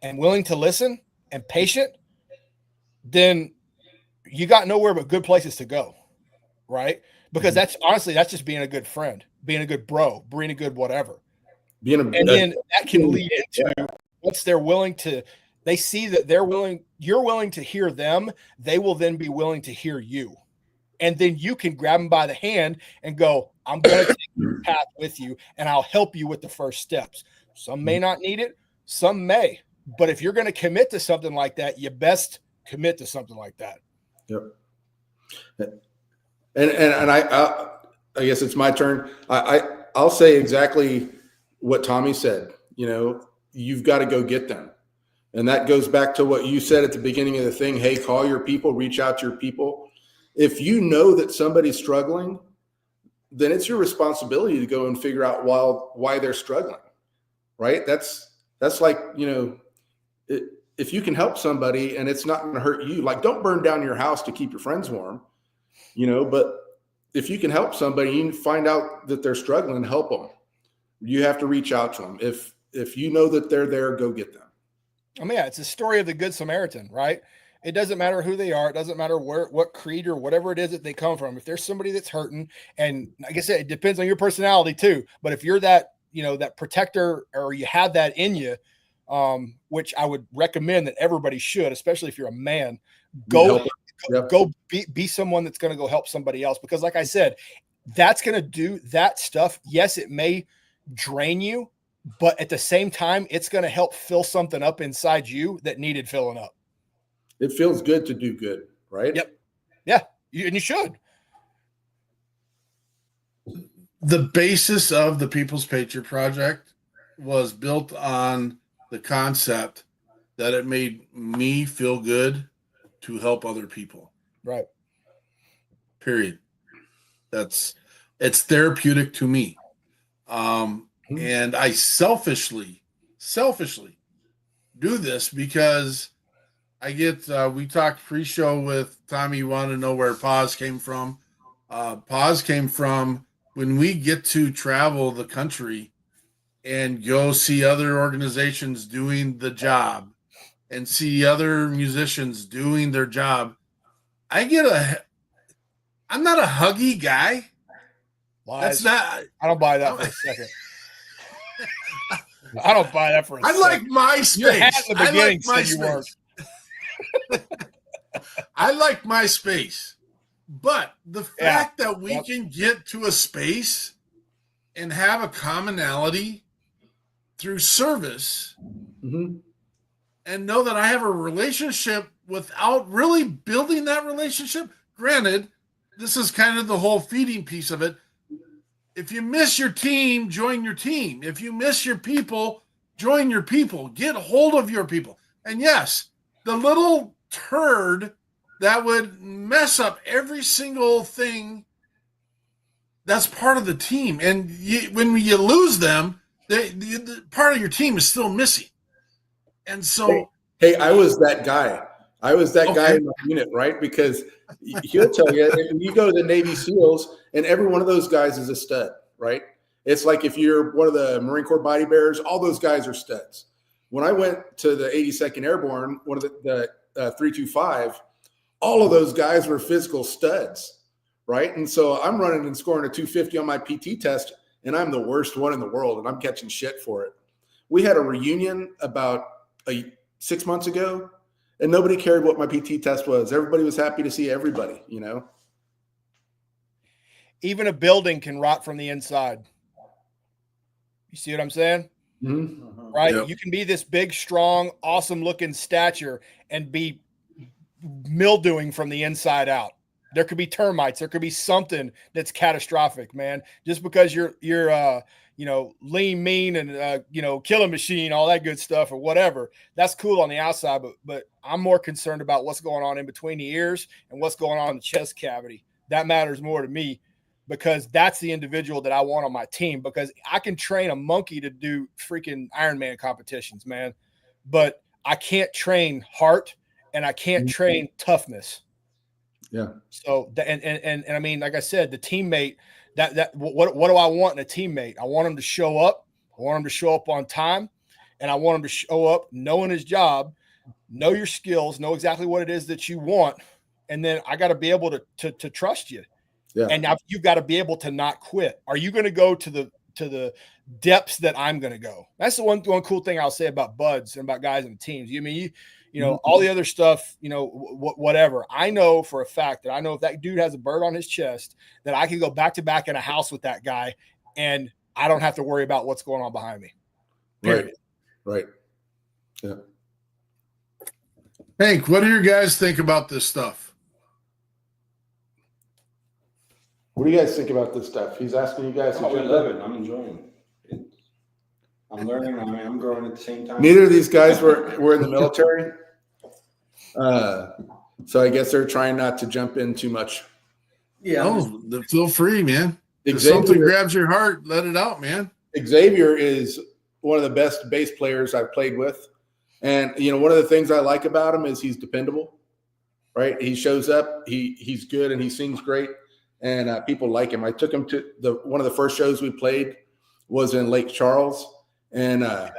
and willing to listen and patient, then you got nowhere but good places to go, right? Because that's just being a good friend, being a good bro, being a good whatever. And then that can lead into once they're willing to, they see that you're willing to hear them, they will then be willing to hear you. And then you can grab them by the hand and go, I'm going to take your path with you and I'll help you with the first steps. Some may not need it, some may. But if you're going to commit to something like that, you best commit to something like that. Yep. And I guess it's my turn. I'll say exactly what Tommy said. You've got to go get them. And that goes back to what you said at the beginning of the thing. Hey, call your people, reach out to your people. If you know that somebody's struggling, then it's your responsibility to go and figure out why they're struggling, right? That's like, if you can help somebody and it's not going to hurt you, like don't burn down your house to keep your friends warm, but if you can help somebody, you find out that they're struggling, help them. You have to reach out to them. If you know that they're there, go get them. I mean, it's a story of the Good Samaritan, right? It doesn't matter who they are. It doesn't matter what creed or whatever it is that they come from. If there's somebody that's hurting, and like I said, it depends on your personality too. But if you're that, that protector, or you have that in you, which I would recommend that everybody should, especially if you're a man, go be someone that's going to go help somebody else. Because like I said, that's going to do that stuff. Yes, it may drain you, but at the same time, it's going to help fill something up inside you that needed filling up. It feels good to do good, right? Yep. Yeah. And you should. The basis of the People's Patriot Project was built on the concept that it made me feel good to help other people. Right. Period. It's therapeutic to me. And I selfishly do this because I get, we talked pre-show with Tommy. You want to know where pause came from? Pause came from when we get to travel the country and go see other organizations doing the job and see other musicians doing their job. I'm not a huggy guy. Lies. That's not. I don't buy that for a second. I don't buy that for a second. I like my space. Your hat in the beginning said you weren't. I like my space. But the fact that we can get to a space and have a commonality through service and know that I have a relationship without really building that relationship. Granted, this is kind of the whole feeding piece of it. If you miss your team, join your team. If you miss your people, join your people. Get hold of your people. And yes, the little turd that would mess up every single thing that's part of the team. And when you lose them, the part of your team is still missing. And so, hey, I was that guy. I was that guy Okay. in my unit, right? Because he'll tell you, if you go to the Navy SEALs, and every one of those guys is a stud, right? It's like if you're one of the Marine Corps body bearers, all those guys are studs. When I went to the 82nd Airborne, one of the 325, all of those guys were physical studs, right? And so I'm running and scoring a 250 on my PT test, and I'm the worst one in the world, and I'm catching shit for it. We had a reunion about 6 months ago, and nobody cared what my PT test was. Everybody was happy to see everybody, you know? Even a building can rot from the inside. You see what I'm saying? Mm-hmm. Right? Yep. You can be this big, strong, awesome looking stature and be mildewing from the inside out. There could be termites. There could be something that's catastrophic, man. Just because you're lean, mean, and killing machine, all that good stuff or whatever. That's cool on the outside, but I'm more concerned about what's going on in between the ears and what's going on in the chest cavity. That matters more to me, because that's the individual that I want on my team, because I can train a monkey to do freaking Ironman competitions, man. But I can't train heart and I can't train toughness. Yeah. So, and I mean, like I said, the teammate, what do I want in a teammate? I want him to show up. I want him to show up on time, and I want him to show up knowing his job, know your skills, know exactly what it is that you want. And then I got to be able to trust you. Yeah. And now you've got to be able to not quit. Are you going to go to the depths that I'm going to go? That's the one cool thing I'll say about buds and about guys and teams. You know, all the other stuff, whatever. I know for a fact that I know if that dude has a bird on his chest, that I can go back to back in a house with that guy, and I don't have to worry about what's going on behind me. Right. Right. Yeah. Hank, what do you guys think about this stuff? What do you guys think about this stuff? He's asking you guys. I love it. I'm enjoying it. I'm learning. I'm growing at the same time. Neither of these guys were in the military. So I guess they're trying not to jump in too much. Yeah. Oh, feel free, man. If something grabs your heart, let it out, man. Xavier is one of the best bass players I've played with. And, one of the things I like about him is he's dependable, right? He shows up, he's good, and he sings great, and people like him. I took him to one of the first shows we played was in Lake Charles. And, I'm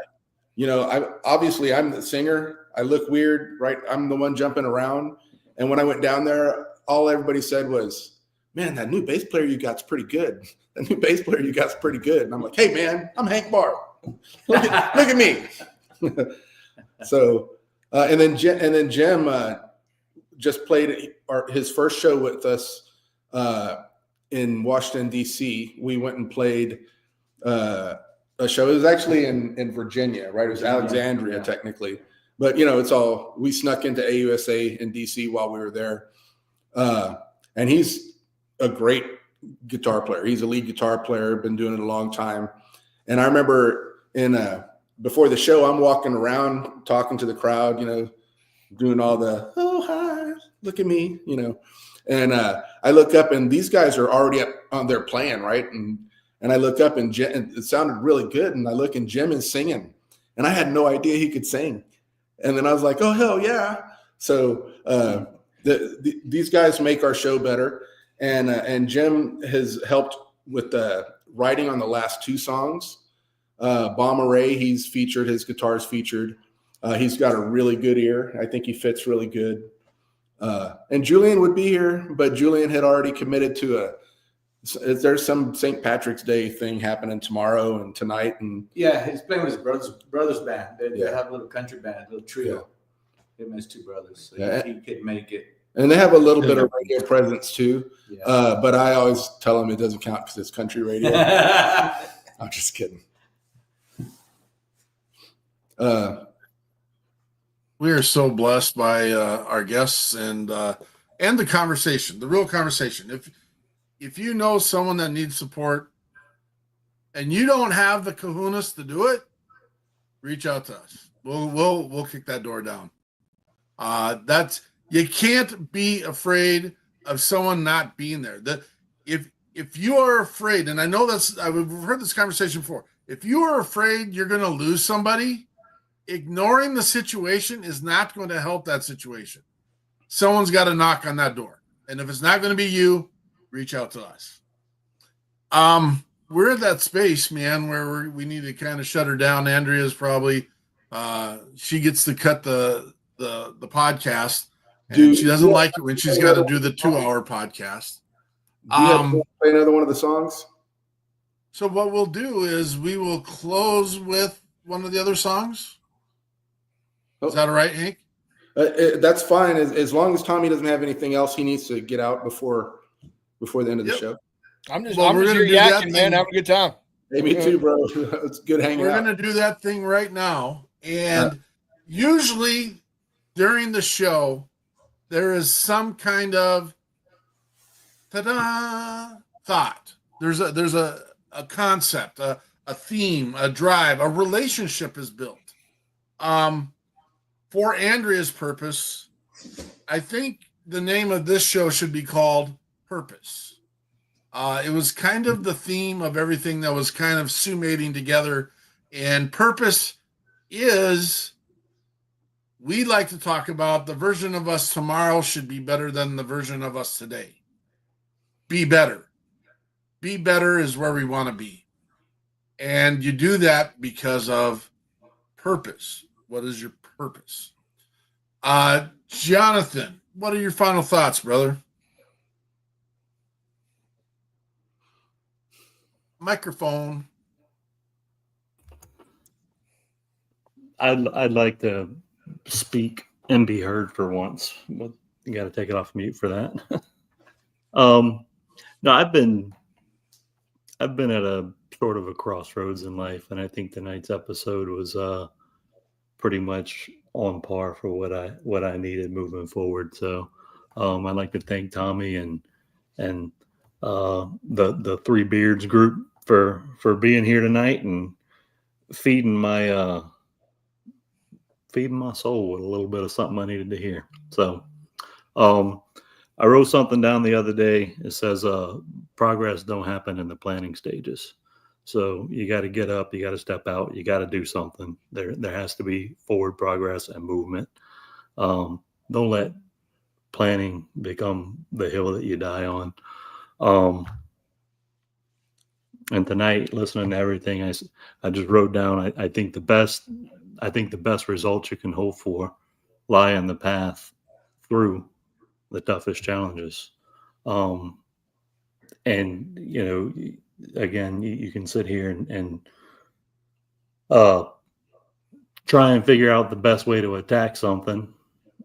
the singer. I look weird, right? I'm the one jumping around. And when I went down there, all everybody said was, man, that new bass player you got's pretty good. That new bass player you got's pretty good. And I'm like, hey, man, I'm Hank Barbe. Look at me. So, and then Jim just played his first show with us in Washington, D.C. We went and played a show. It was actually in Virginia, right? It was Alexandria, technically. But, we snuck into AUSA in D.C. while we were there. And he's a great guitar player. He's a lead guitar player, been doing it a long time. And I remember before the show, I'm walking around talking to the crowd, doing all the, oh, hi, look at me, And I look up and these guys are already up on their playing, right? And I look up and it sounded really good. And I look and Jim is singing. And I had no idea he could sing. And then I was like, oh, hell yeah. So these guys make our show better. And Jim has helped with the writing on the last two songs. Bomber Ray, his guitar's featured. He's got a really good ear. I think he fits really good. And Julian would be here, but Julian had already committed to there's some St. Patrick's Day thing happening tomorrow and tonight. And yeah, he's playing with his brother's band. They have a little country band, a little trio. Him and his two brothers. So he could make it. And they have a little bit of radio presence too. Yeah. But I always tell them it doesn't count because it's country radio. I'm just kidding. We are so blessed by our guests and the conversation, the real conversation. If you know someone that needs support and you don't have the kahunas to do it, reach out to us. We'll kick that door down. You can't be afraid of someone not being there. If if you are afraid, and I know I've heard this conversation before, if you are afraid you're going to lose somebody, ignoring the situation is not going to help that situation. Someone's got to knock on that door. And if it's not going to be you, reach out to us. We're at that space, man, where we need to kind of shut her down. Andrea's probably she gets to cut the podcast. And she doesn't like it when she's got to do the 2-hour podcast. Do you have to play another one of the songs? So what we'll do is we will close with one of the other songs. Is that all right, Hank? That's fine, as long as Tommy doesn't have anything else he needs to get out before the end of the show. I'm just here yakking, man, having a good time. Hey, me too, bro. It's good hanging out. We're going to do that thing right now. And usually during the show, there is some kind of thought. There's a concept, a theme, a drive, a relationship is built. For Andrea's purpose, I think the name of this show should be called Purpose. It was kind of the theme of everything that was kind of summating together. And purpose is, we like to talk about the version of us tomorrow should be better than the version of us today. Be better. Be better is where we want to be. And you do that because of purpose. What is your purpose? Jonathan, what are your final thoughts, brother? Microphone. I'd like to speak and be heard for once. Well, you got to take it off mute for that. No, I've been at a sort of a crossroads in life, and I think tonight's episode was pretty much on par for what I needed moving forward. So I'd like to thank Tommy and the Three Beards group for being here tonight and feeding my soul with a little bit of something I needed to hear. So I wrote something down the other day. It says progress don't happen in the planning stages. So you got to get up, you got to step out, you got to do something. There has to be forward progress and movement. Don't let planning become the hill that you die on. And tonight, listening to everything I just wrote down, I think the best results you can hope for lie in the path through the toughest challenges. And again, you can sit here and try and figure out the best way to attack something.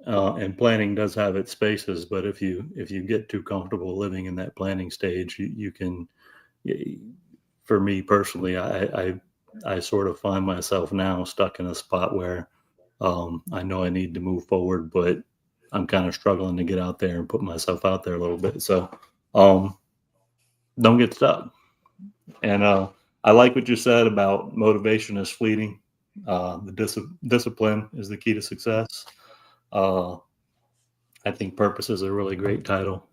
And planning does have its spaces, but if you get too comfortable living in that planning stage, you can. For me personally, I sort of find myself now stuck in a spot where I know I need to move forward, but I'm kind of struggling to get out there and put myself out there a little bit. So don't get stuck. And I like what you said about motivation is fleeting. The discipline is the key to success. I think purpose is a really great title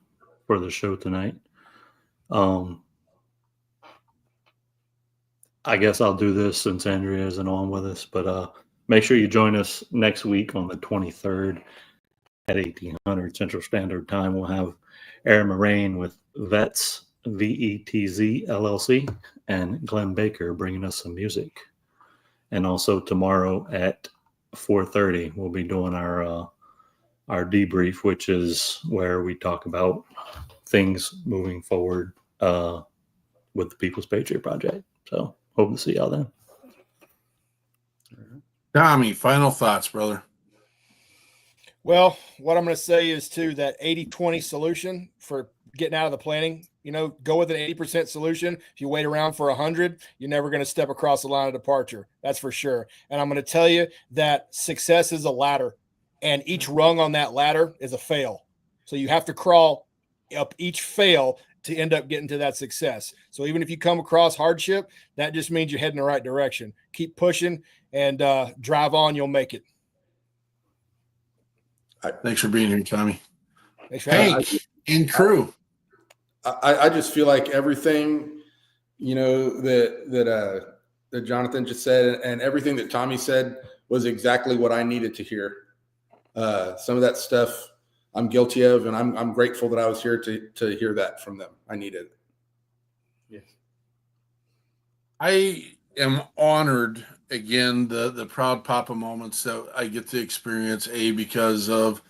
for the show tonight. I guess I'll do this since Andrea isn't on with us, but make sure you join us next week on the 23rd at 1800 Central Standard Time. We'll have Aaron Moraine with Vets, VETZ LLC, and Glenn Baker bringing us some music. And also tomorrow at 4:30, we'll be doing our debrief, which is where we talk about things moving forward with the People's Patriot Project. So hope to see y'all then. Tommy, final thoughts, brother. Well, what I'm going to say is too that 80-20 solution for getting out of the planning. Go with an 80% solution. If you wait around for 100, you're never going to step across the line of departure. That's for sure. And I'm going to tell you that success is a ladder, and each rung on that ladder is a fail. So you have to crawl up each fail to end up getting to that success. So even if you come across hardship, that just means you're heading the right direction. Keep pushing and drive on. You'll make it. Thanks for being here, Tommy. Thanks for having me. Hank and crew. I just feel like everything, that Jonathan just said and everything that Tommy said was exactly what I needed to hear. Some of that stuff I'm guilty of, and I'm grateful that I was here to hear that from them. I needed it. Yes. I am honored again, the proud papa moments that I get to experience, because of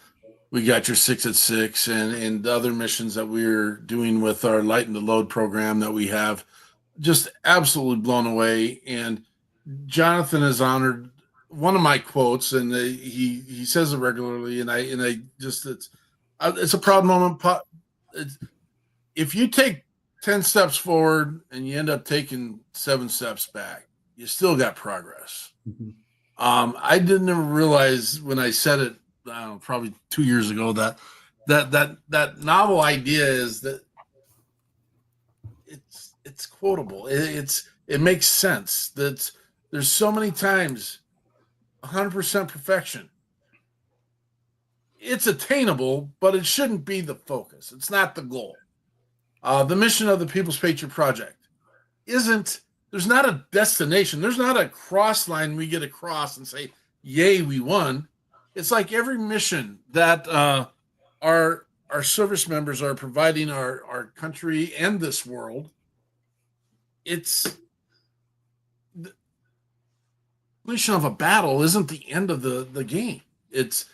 We Got Your 6 at 6 and the other missions that we're doing with our Lighten the Load program that we have. Just absolutely blown away. And Jonathan has honored one of my quotes, and he says it regularly, and I just it's a proud moment. If you take 10 steps forward and you end up taking 7 steps back, you still got progress. Mm-hmm. I didn't realize when I said it, probably 2 years ago, that novel idea is that it's quotable. It makes sense. That there's so many times 100% perfection. It's attainable, but it shouldn't be the focus. It's not the goal. The mission of the People's Patriot Project there's not a destination. There's not a cross line we get across and say, yay, we won. It's like every mission that our service members are providing our country and this world, it's the completion of a battle isn't the end of the game. It's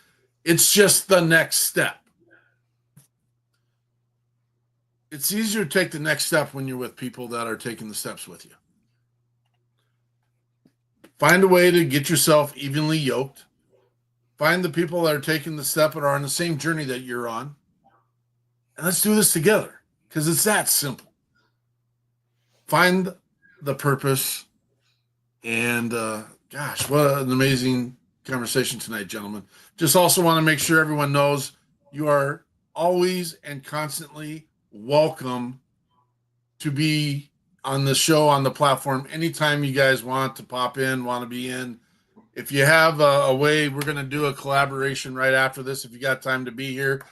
just the next step. It's easier to take the next step when you're with people that are taking the steps with you. Find a way to get yourself evenly yoked. Find the people that are taking the step and are on the same journey that you're on. And let's do this together, because it's that simple. Find the purpose. And gosh, what an amazing conversation tonight, gentlemen. Just also want to make sure everyone knows you are always and constantly welcome to be on the show, on the platform, anytime you guys want to pop in, want to be in. If you have a way, we're going to do a collaboration right after this. If you got time to be here,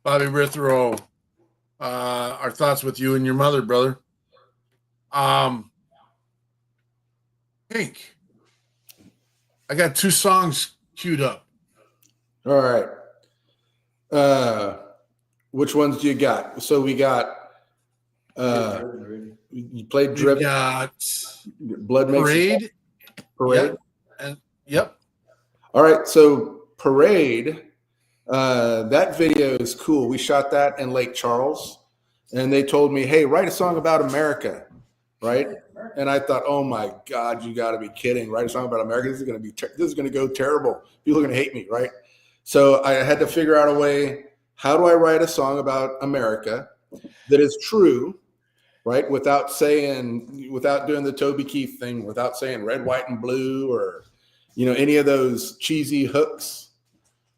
Bobby Rithrow, our thoughts with you and your mother, brother. Hank, I got 2 songs queued up. All right. Which ones do you got? So we got you played Driven. We got Blood Makes Parade. Parade. Yep. All right. So Parade, that video is cool. We shot that in Lake Charles, and they told me, hey, write a song about America, right? And I thought, oh my God, you got to be kidding! Write a song about America. This is going to go terrible. People are going to hate me, right? So I had to figure out a way. How do I write a song about America that is true, right? Without doing the Toby Keith thing, without saying red, white, and blue, or any of those cheesy hooks,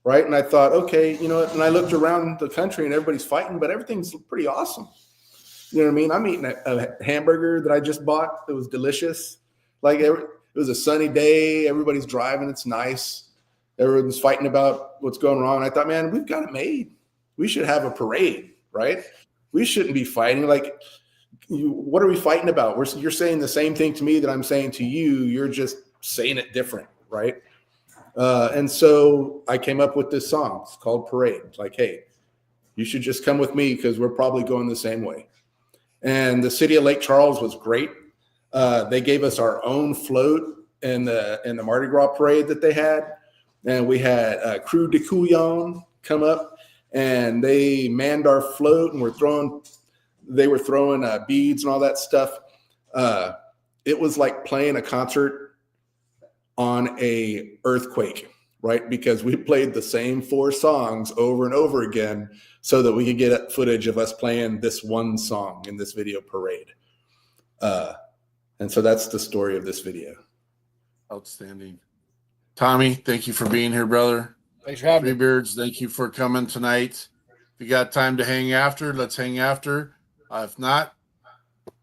right? And I thought, okay, and I looked around the country and everybody's fighting, but everything's pretty awesome. You know what I mean? I'm eating a hamburger that I just bought. It was delicious. It was a sunny day. Everybody's driving. It's nice. Everyone's fighting about what's going wrong. I thought, man, we've got it made. We should have a parade, right? We shouldn't be fighting. What are we fighting about? You're saying the same thing to me that I'm saying to you. You're just saying it different, right? And so I came up with this song. It's called Parade. It's like, hey, you should just come with me because we're probably going the same way. And the city of Lake Charles was great. They gave us our own float in the Mardi Gras parade that they had. And we had Crew de Couillon come up, and they manned our float, and they were throwing beads and all that stuff. It was like playing a concert on a earthquake, right? Because we played the same 4 songs over and over again so that we could get footage of us playing this one song in this video Parade. And so that's the story of this video. Outstanding. Tommy, thank you for being here, brother. Thanks for having me. Beards, thank you for coming tonight. If you got time to hang after, let's hang after. If not,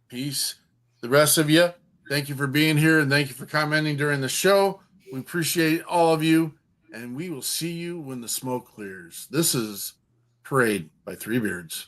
peace. The rest of you, thank you for being here, and thank you for commenting during the show. We appreciate all of you, and we will see you when the smoke clears. This is Parade by 3 Beards.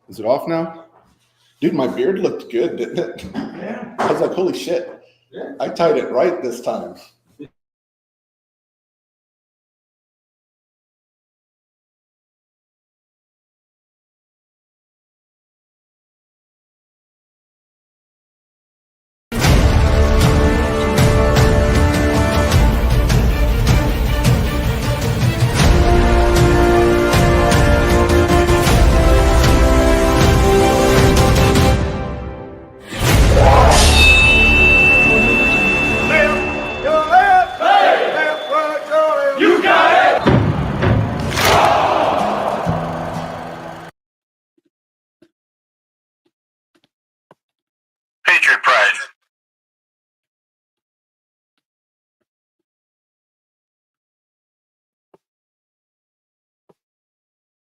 Is it off now? Dude, my beard looked good, didn't it? Yeah. I was like, holy shit. Yeah. I tied it right this time.